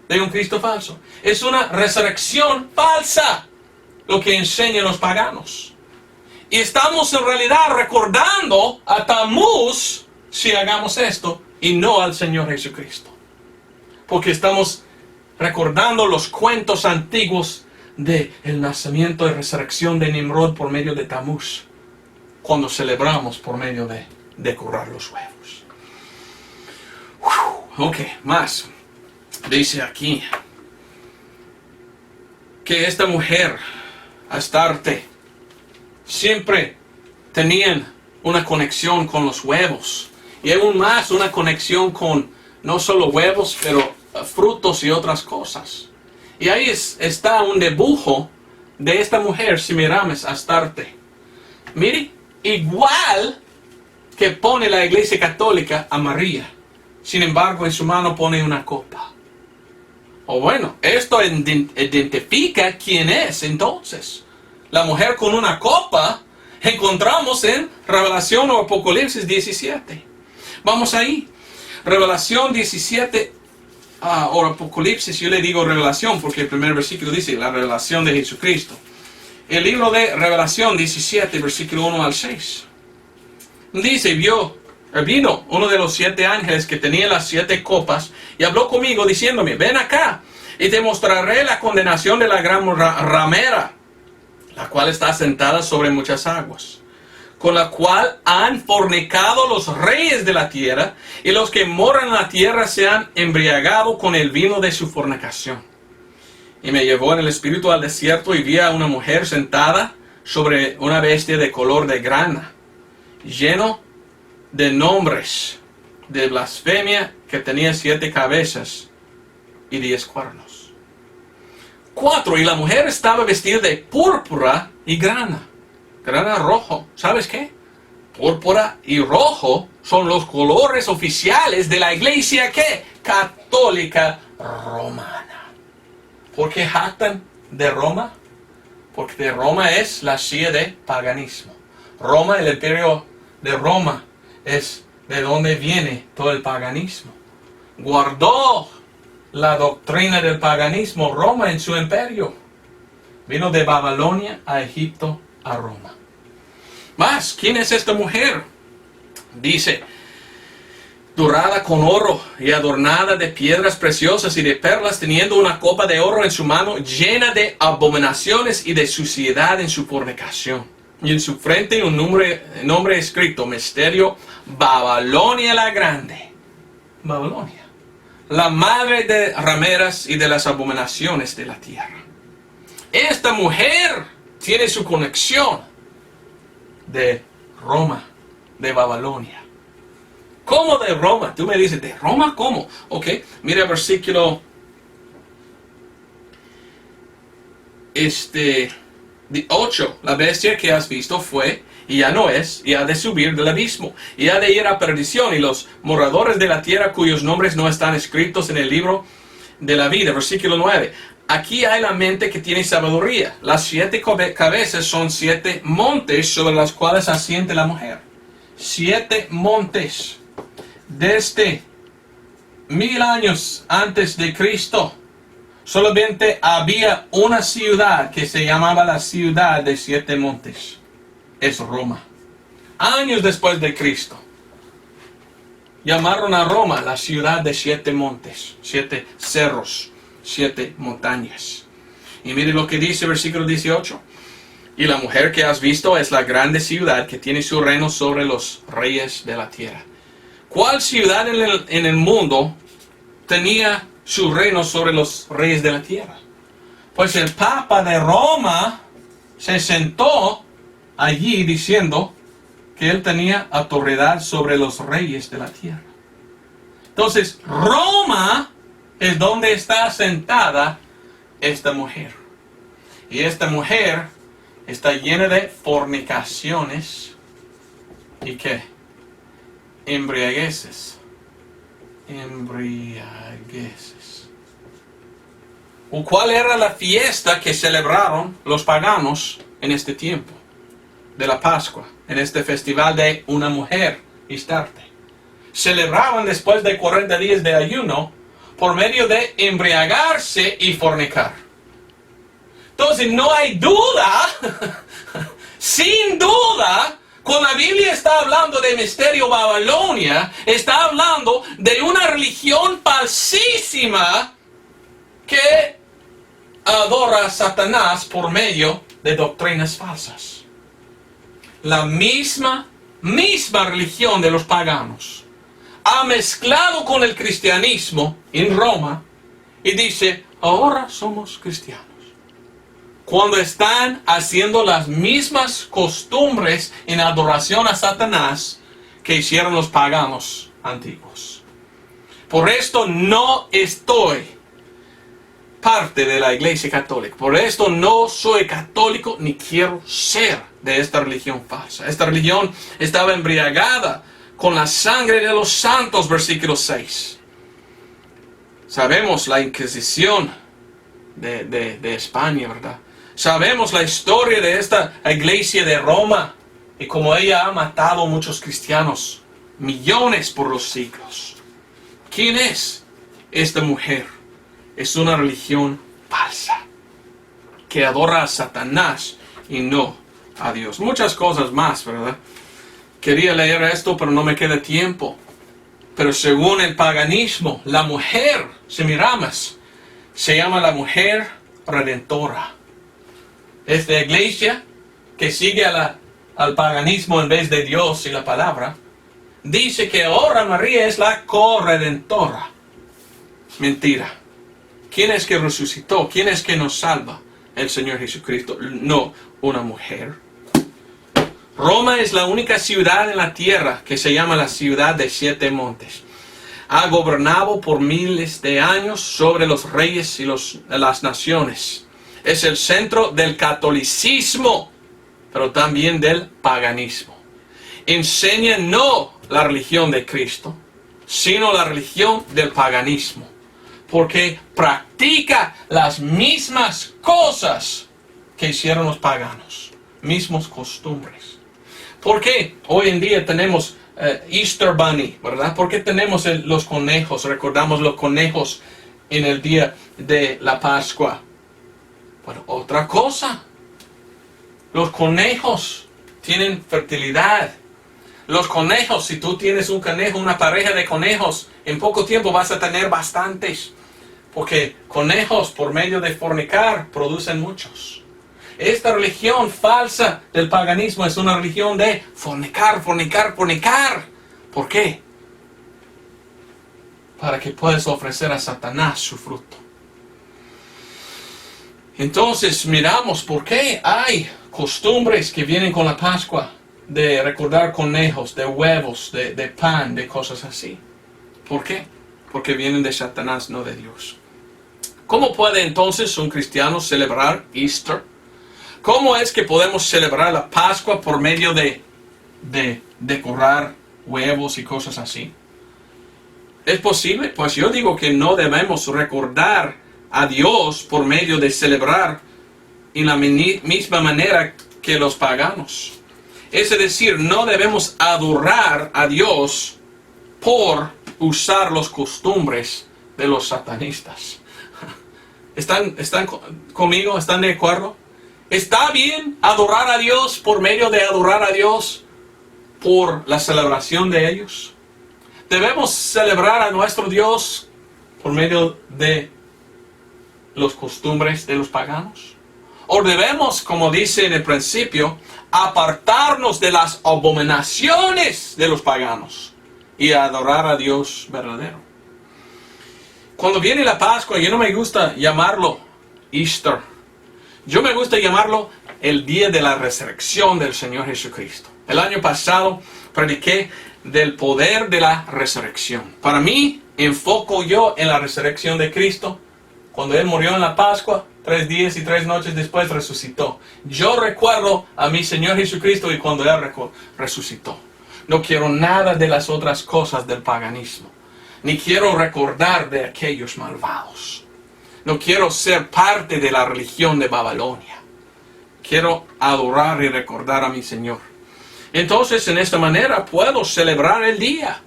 de un Cristo falso. Es una resurrección falsa lo que enseñan los paganos. Y estamos en realidad recordando a Tamuz si hagamos esto y no al Señor Jesucristo. Porque estamos recordando los cuentos antiguos de el nacimiento y resurrección de Nimrod por medio de Tamuz, cuando celebramos por medio de decorar los huevos. Ok, más. Dice aquí que esta mujer, Astarte, siempre tenían una conexión con los huevos. Y aún más una conexión con no solo huevos, pero frutos y otras cosas. Y ahí está un dibujo de esta mujer, si miramos Astarte. Mire, igual que pone la Iglesia Católica a María. Sin embargo, en su mano pone una copa. O bueno, esto identifica quién es entonces. La mujer con una copa encontramos en Revelación o Apocalipsis 17. Vamos ahí. Revelación 17 o Apocalipsis, yo le digo Revelación porque el primer versículo dice la revelación de Jesucristo. El libro de Revelación 17, versículo 1 al 6. Dice, vino uno de los 7 ángeles que tenía las 7 copas y habló conmigo diciéndome, ven acá y te mostraré la condenación de la gran ramera, la cual está sentada sobre muchas aguas, con la cual han fornicado los reyes de la tierra, y los que moran en la tierra se han embriagado con el vino de su fornicación. Y me llevó en el espíritu al desierto y vi a una mujer sentada sobre una bestia de color de grana, lleno de nombres de blasfemia, que tenía 7 cabezas y 10 cuernos. 4. Y la mujer estaba vestida de púrpura y grana rojo. ¿Sabes qué? Púrpura y rojo son los colores oficiales de la iglesia, ¿qué? Católica romana. ¿Por qué jactan de Roma? Porque de Roma es la silla de paganismo. Roma, el imperio de Roma, es de donde viene todo el paganismo. Guardó la doctrina del paganismo Roma en su imperio. Vino de Babilonia a Egipto a Roma. Más, ¿quién es esta mujer? Dice, dorada con oro y adornada de piedras preciosas y de perlas, teniendo una copa de oro en su mano, llena de abominaciones y de suciedad en su fornicación. Y en su frente un nombre escrito, Misterio, Babilonia la Grande. Babilonia, la madre de rameras y de las abominaciones de la tierra. Esta mujer tiene su conexión de Roma, de Babilonia. ¿Cómo de Roma? Tú me dices, ¿de Roma cómo? Ok, mira el versículo 8. La bestia que has visto fue, y ya no es, y ha de subir del abismo, y ha de ir a perdición, y los moradores de la tierra cuyos nombres no están escritos en el libro de la vida. Versículo 9. Aquí hay la mente que tiene sabiduría. Las 7 cabezas son 7 montes sobre los cuales asiente la mujer. 7 montes. Desde 1000 años antes de Cristo, solamente había una ciudad que se llamaba la ciudad de 7 montes. Es Roma. Años después de Cristo, llamaron a Roma la ciudad de 7 montes, 7 cerros, 7 montañas. Y mire lo que dice el versículo 18. Y la mujer que has visto es la grande ciudad que tiene su reino sobre los reyes de la tierra. ¿Cuál ciudad en el mundo tenía su reino sobre los reyes de la tierra? Pues el Papa de Roma se sentó allí diciendo que él tenía autoridad sobre los reyes de la tierra. Entonces, Roma es donde está sentada esta mujer. Y esta mujer está llena de fornicaciones y ¿qué? Embriagueces. ¿Cuál era la fiesta que celebraron los paganos en este tiempo de la Pascua, en este festival de una mujer, Astarte? Celebraban después de 40 días de ayuno por medio de embriagarse y fornicar. Entonces no hay duda, sin duda, cuando la Biblia está hablando de Misterio Babilonia, está hablando de una religión falsísima que adora a Satanás por medio de doctrinas falsas. La misma religión de los paganos ha mezclado con el cristianismo en Roma y dice, ahora somos cristianos. Cuando están haciendo las mismas costumbres en adoración a Satanás que hicieron los paganos antiguos. Por esto no estoy parte de la Iglesia Católica. Por esto no soy católico ni quiero ser de esta religión falsa. Esta religión estaba embriagada con la sangre de los santos, versículo 6. Sabemos la Inquisición de España, ¿verdad? Sabemos la historia de esta iglesia de Roma y cómo ella ha matado a muchos cristianos, millones por los siglos. ¿Quién es esta mujer? Es una religión falsa que adora a Satanás y no a Dios. Muchas cosas más, ¿verdad? Quería leer esto, pero no me queda tiempo. Pero según el paganismo, la mujer, Semiramis, se llama la mujer redentora. Esta iglesia que sigue al paganismo en vez de Dios y la palabra, dice que ahora María es la corredentora. Mentira. ¿Quién es que resucitó? ¿Quién es que nos salva? El Señor Jesucristo, no una mujer. Roma es la única ciudad en la tierra que se llama la ciudad de 7 montes. Ha gobernado por miles de años sobre los reyes y las naciones. Es el centro del catolicismo, pero también del paganismo. Enseña no la religión de Cristo, sino la religión del paganismo, porque practica las mismas cosas que hicieron los paganos, mismos costumbres. ¿Por qué hoy en día tenemos Easter Bunny, verdad? ¿Por qué tenemos los conejos? Recordamos los conejos en el día de la Pascua. Bueno, otra cosa. Los conejos tienen fertilidad. Los conejos, si tú tienes un conejo, una pareja de conejos, en poco tiempo vas a tener bastantes. Porque conejos, por medio de fornicar, producen muchos. Esta religión falsa del paganismo es una religión de fornicar, fornicar, fornicar. ¿Por qué? Para que puedas ofrecer a Satanás su fruto. Entonces miramos por qué hay costumbres que vienen con la Pascua, de recordar conejos, de huevos, de pan, de cosas así. ¿Por qué? Porque vienen de Satanás, no de Dios. ¿Cómo puede entonces un cristiano celebrar Easter? ¿Cómo es que podemos celebrar la Pascua por medio de decorar huevos y cosas así? ¿Es posible? Pues yo digo que no debemos recordar a Dios por medio de celebrar en la misma manera que los paganos. Es decir, no debemos adorar a Dios por usar las costumbres de los satanistas. ¿Están conmigo? ¿Están de acuerdo? ¿Está bien adorar a Dios por medio de adorar a Dios por la celebración de ellos? ¿Debemos celebrar a nuestro Dios por medio de las costumbres de los paganos? ¿O debemos, como dice en el principio, apartarnos de las abominaciones de los paganos y adorar a Dios verdadero? Cuando viene la Pascua, yo no me gusta llamarlo Easter. Yo me gusta llamarlo el día de la resurrección del Señor Jesucristo. El año pasado prediqué del poder de la resurrección. Para mí, enfoco yo en la resurrección de Cristo. Cuando Él murió en la Pascua, 3 días y 3 noches después resucitó. Yo recuerdo a mi Señor Jesucristo y cuando Él resucitó. No quiero nada de las otras cosas del paganismo. Ni quiero recordar de aquellos malvados. No quiero ser parte de la religión de Babilonia. Quiero adorar y recordar a mi Señor. Entonces, en esta manera puedo celebrar el día.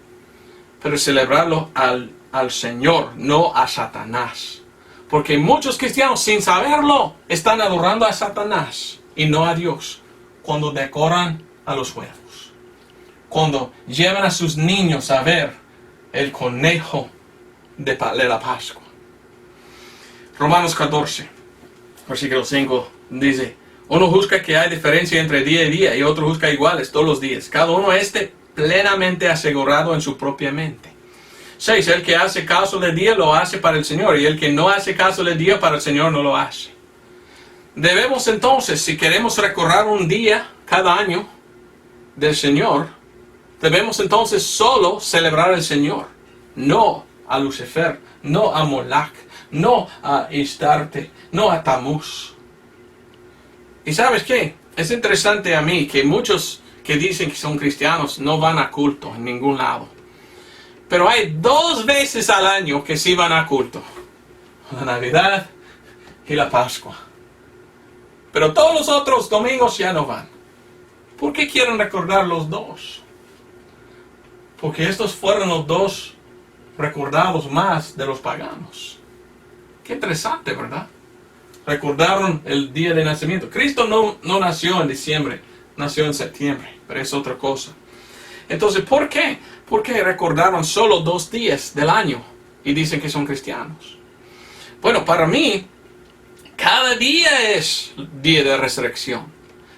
Pero celebrarlo al Señor, no a Satanás. Porque muchos cristianos, sin saberlo, están adorando a Satanás y no a Dios. Cuando decoran a los huevos. Cuando llevan a sus niños a ver el conejo de la Pascua. Romanos 14, versículo 5, dice: uno juzga que hay diferencia entre día y día, y otro juzga iguales todos los días. Cada uno esté plenamente asegurado en su propia mente. 6. El que hace caso del día lo hace para el Señor, y el que no hace caso del día para el Señor no lo hace. Debemos entonces, si queremos recordar un día cada año del Señor, debemos entonces solo celebrar al Señor, no a Lucifer, no a Moloch, no a Astarte, no a Tamuz. ¿Y sabes qué? Es interesante a mí que muchos que dicen que son cristianos no van a culto en ningún lado. Pero hay 2 veces al año que sí van a culto. La Navidad y la Pascua. Pero todos los otros domingos ya no van. ¿Por qué quieren recordar los 2? Porque estos fueron los 2 recordados más de los paganos. Qué interesante, ¿verdad? Recordaron el día de nacimiento. Cristo no nació en diciembre, nació en septiembre, pero es otra cosa. Entonces, ¿por qué? ¿Por qué recordaron solo 2 días del año y dicen que son cristianos? Bueno, para mí, cada día es día de resurrección.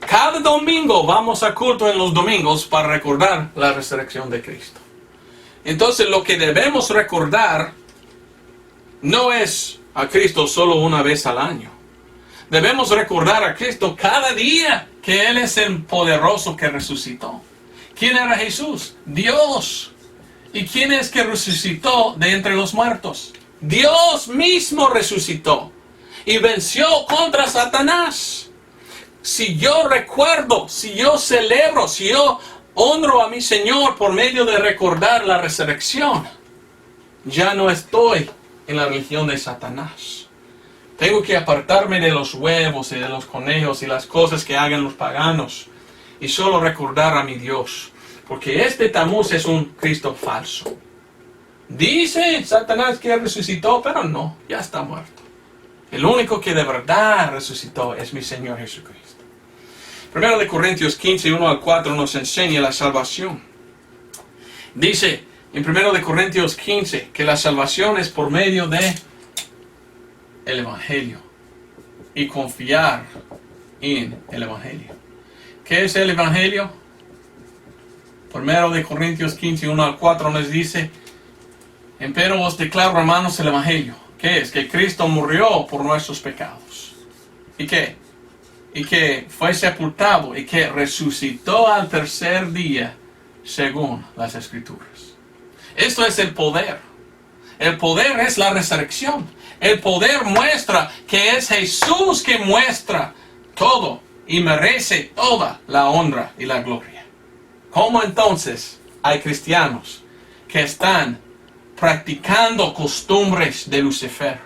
Cada domingo vamos a culto en los domingos para recordar la resurrección de Cristo. Entonces, lo que debemos recordar no es a Cristo solo una vez al año. Debemos recordar a Cristo cada día que Él es el poderoso que resucitó. ¿Quién era Jesús? Dios. ¿Y quién es que resucitó de entre los muertos? Dios mismo resucitó y venció contra Satanás. Si yo recuerdo, si yo celebro, si yo honro a mi Señor por medio de recordar la resurrección, ya no estoy en la religión de Satanás. Tengo que apartarme de los huevos y de los conejos y las cosas que hagan los paganos y solo recordar a mi Dios. Porque este Tamuz es un Cristo falso. Dice Satanás que resucitó, pero no, ya está muerto. El único que de verdad resucitó es mi Señor Jesucristo. 1 Corintios 15, 1 al 4 nos enseña la salvación. Dice en 1 Corintios 15 que la salvación es por medio de el Evangelio y confiar en el Evangelio. ¿Qué es el Evangelio? 1 Corintios 15, 1 al 4 nos dice: empero os declaro, hermanos, el Evangelio. ¿Qué es? Que Cristo murió por nuestros pecados. ¿Y qué? Y que fue sepultado y que resucitó al tercer día según las Escrituras. Esto es el poder. El poder es la resurrección. El poder muestra que es Jesús que muestra todo y merece toda la honra y la gloria. ¿Cómo entonces hay cristianos que están practicando costumbres de Lucifer?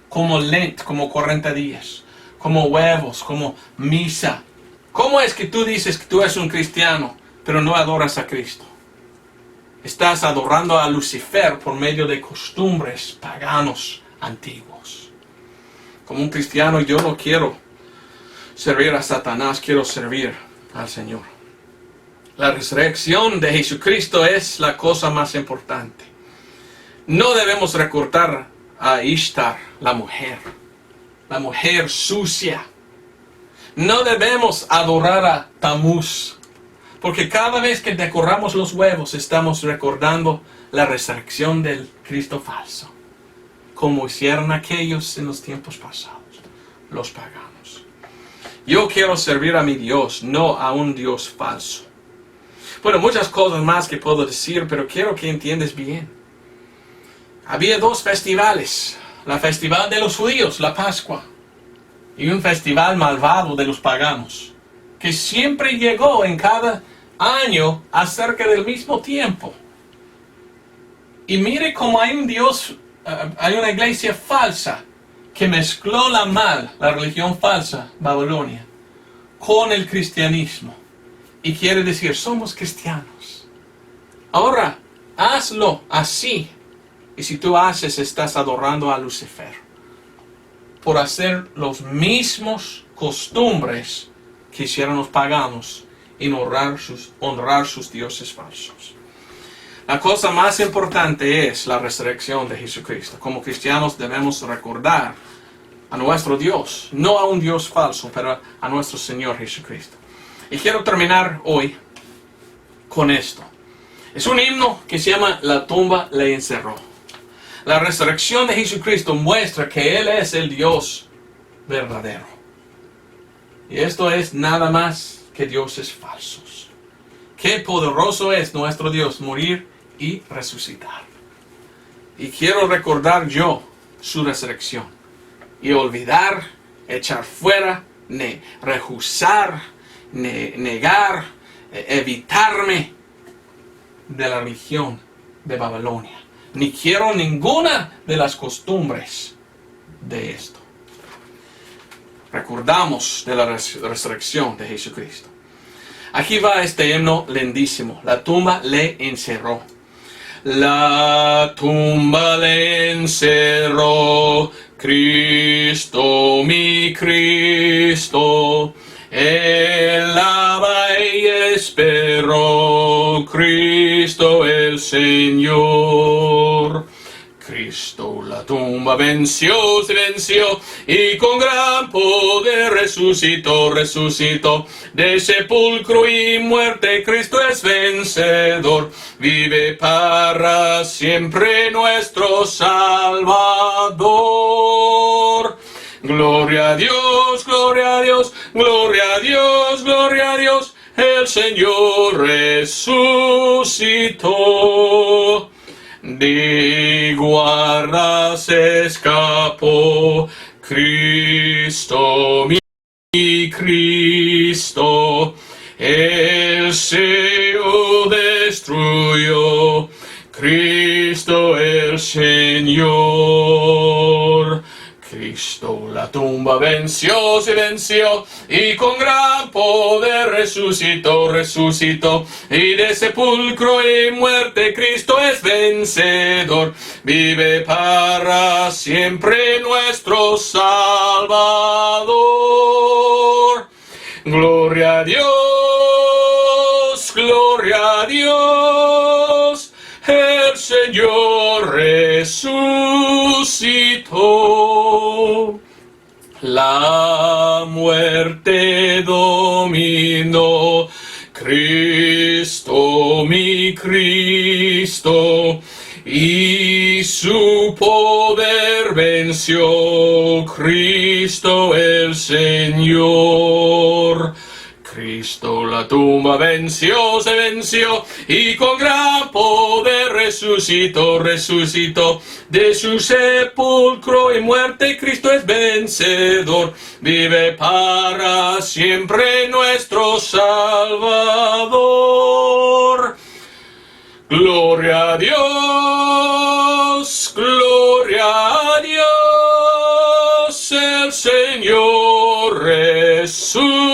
Como Lent, como 40 días, como huevos, como misa. ¿Cómo es que tú dices que tú eres un cristiano, pero no adoras a Cristo? Estás adorando a Lucifer por medio de costumbres paganos antiguos. Como un cristiano, yo no quiero servir a Satanás, quiero servir al Señor. La resurrección de Jesucristo es la cosa más importante. No debemos recordar a Ishtar, la mujer sucia. No debemos adorar a Tamuz, porque cada vez que decoramos los huevos estamos recordando la resurrección del Cristo falso, como hicieron aquellos en los tiempos pasados, los paganos. Yo quiero servir a mi Dios, no a un Dios falso. Bueno, muchas cosas más que puedo decir, pero quiero que entiendas bien. Había dos festivales: la festival de los judíos, la Pascua, y un festival malvado de los paganos, que siempre llegó en cada año acerca del mismo tiempo. Y mire cómo hay un Dios, hay una iglesia falsa que mezcló la religión falsa, Babilonia, con el cristianismo. Y quiere decir, somos cristianos. Ahora, hazlo así. Y si tú haces, estás adorando a Lucifer por hacer los mismos costumbres que hicieron los paganos en honrar sus dioses falsos. La cosa más importante es la resurrección de Jesucristo. Como cristianos debemos recordar a nuestro Dios, no a un Dios falso, pero a nuestro Señor Jesucristo. Y quiero terminar hoy con esto. Es un himno que se llama La tumba le encerró. La resurrección de Jesucristo muestra que Él es el Dios verdadero. Y esto es nada más que dioses falsos. Qué poderoso es nuestro Dios morir y resucitar. Y quiero recordar yo su resurrección. Y olvidar, echar fuera, rehusar, negar, evitarme de la religión de Babilonia. Ni quiero ninguna de las costumbres de esto. Recordamos de la resurrección de Jesucristo. Aquí va este himno lindísimo. La tumba le encerró. La tumba le encerró, Cristo, mi Cristo. Él lava y esperó, Cristo el Señor. Cristo Cristo la tumba venció, se venció, y con gran poder resucitó, resucitó. De sepulcro y muerte Cristo es vencedor, vive para siempre nuestro Salvador. Gloria a Dios, gloria a Dios, gloria a Dios, gloria a Dios, el Señor resucitó. De guardas escapó Cristo, mi Cristo, el sello destruyó, Cristo el Señor. Cristo la tumba venció, se venció, y con gran poder resucitó, resucitó. Y de sepulcro y muerte Cristo es vencedor, vive para siempre nuestro Salvador. Gloria a Dios, gloria a Dios, el Señor resucitó. La muerte dominó, Cristo, mi Cristo, y su poder venció, Cristo el Señor. Cristo la tumba venció, se venció, y con gran poder resucitó, resucitó. De su sepulcro y muerte Cristo es vencedor, vive para siempre nuestro Salvador. Gloria a Dios, gloria a Dios, el Señor resucitó.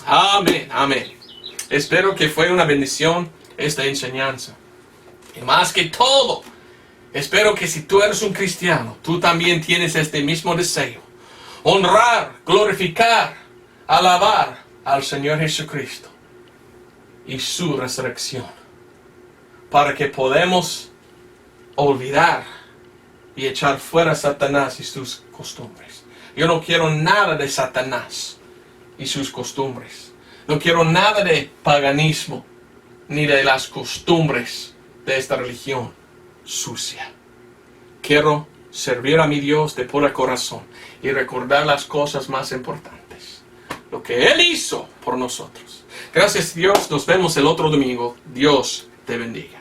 Amén, amén. Espero que fue una bendición esta enseñanza. Y más que todo, espero que si tú eres un cristiano, tú también tienes este mismo deseo. Honrar, glorificar, alabar al Señor Jesucristo y su resurrección, para que podamos olvidar y echar fuera a Satanás y sus costumbres. Yo no quiero nada de Satanás y sus costumbres. No quiero nada de paganismo ni de las costumbres de esta religión sucia. Quiero servir a mi Dios de puro corazón y recordar las cosas más importantes, lo que Él hizo por nosotros. Gracias, Dios. Nos vemos el otro domingo. Dios te bendiga.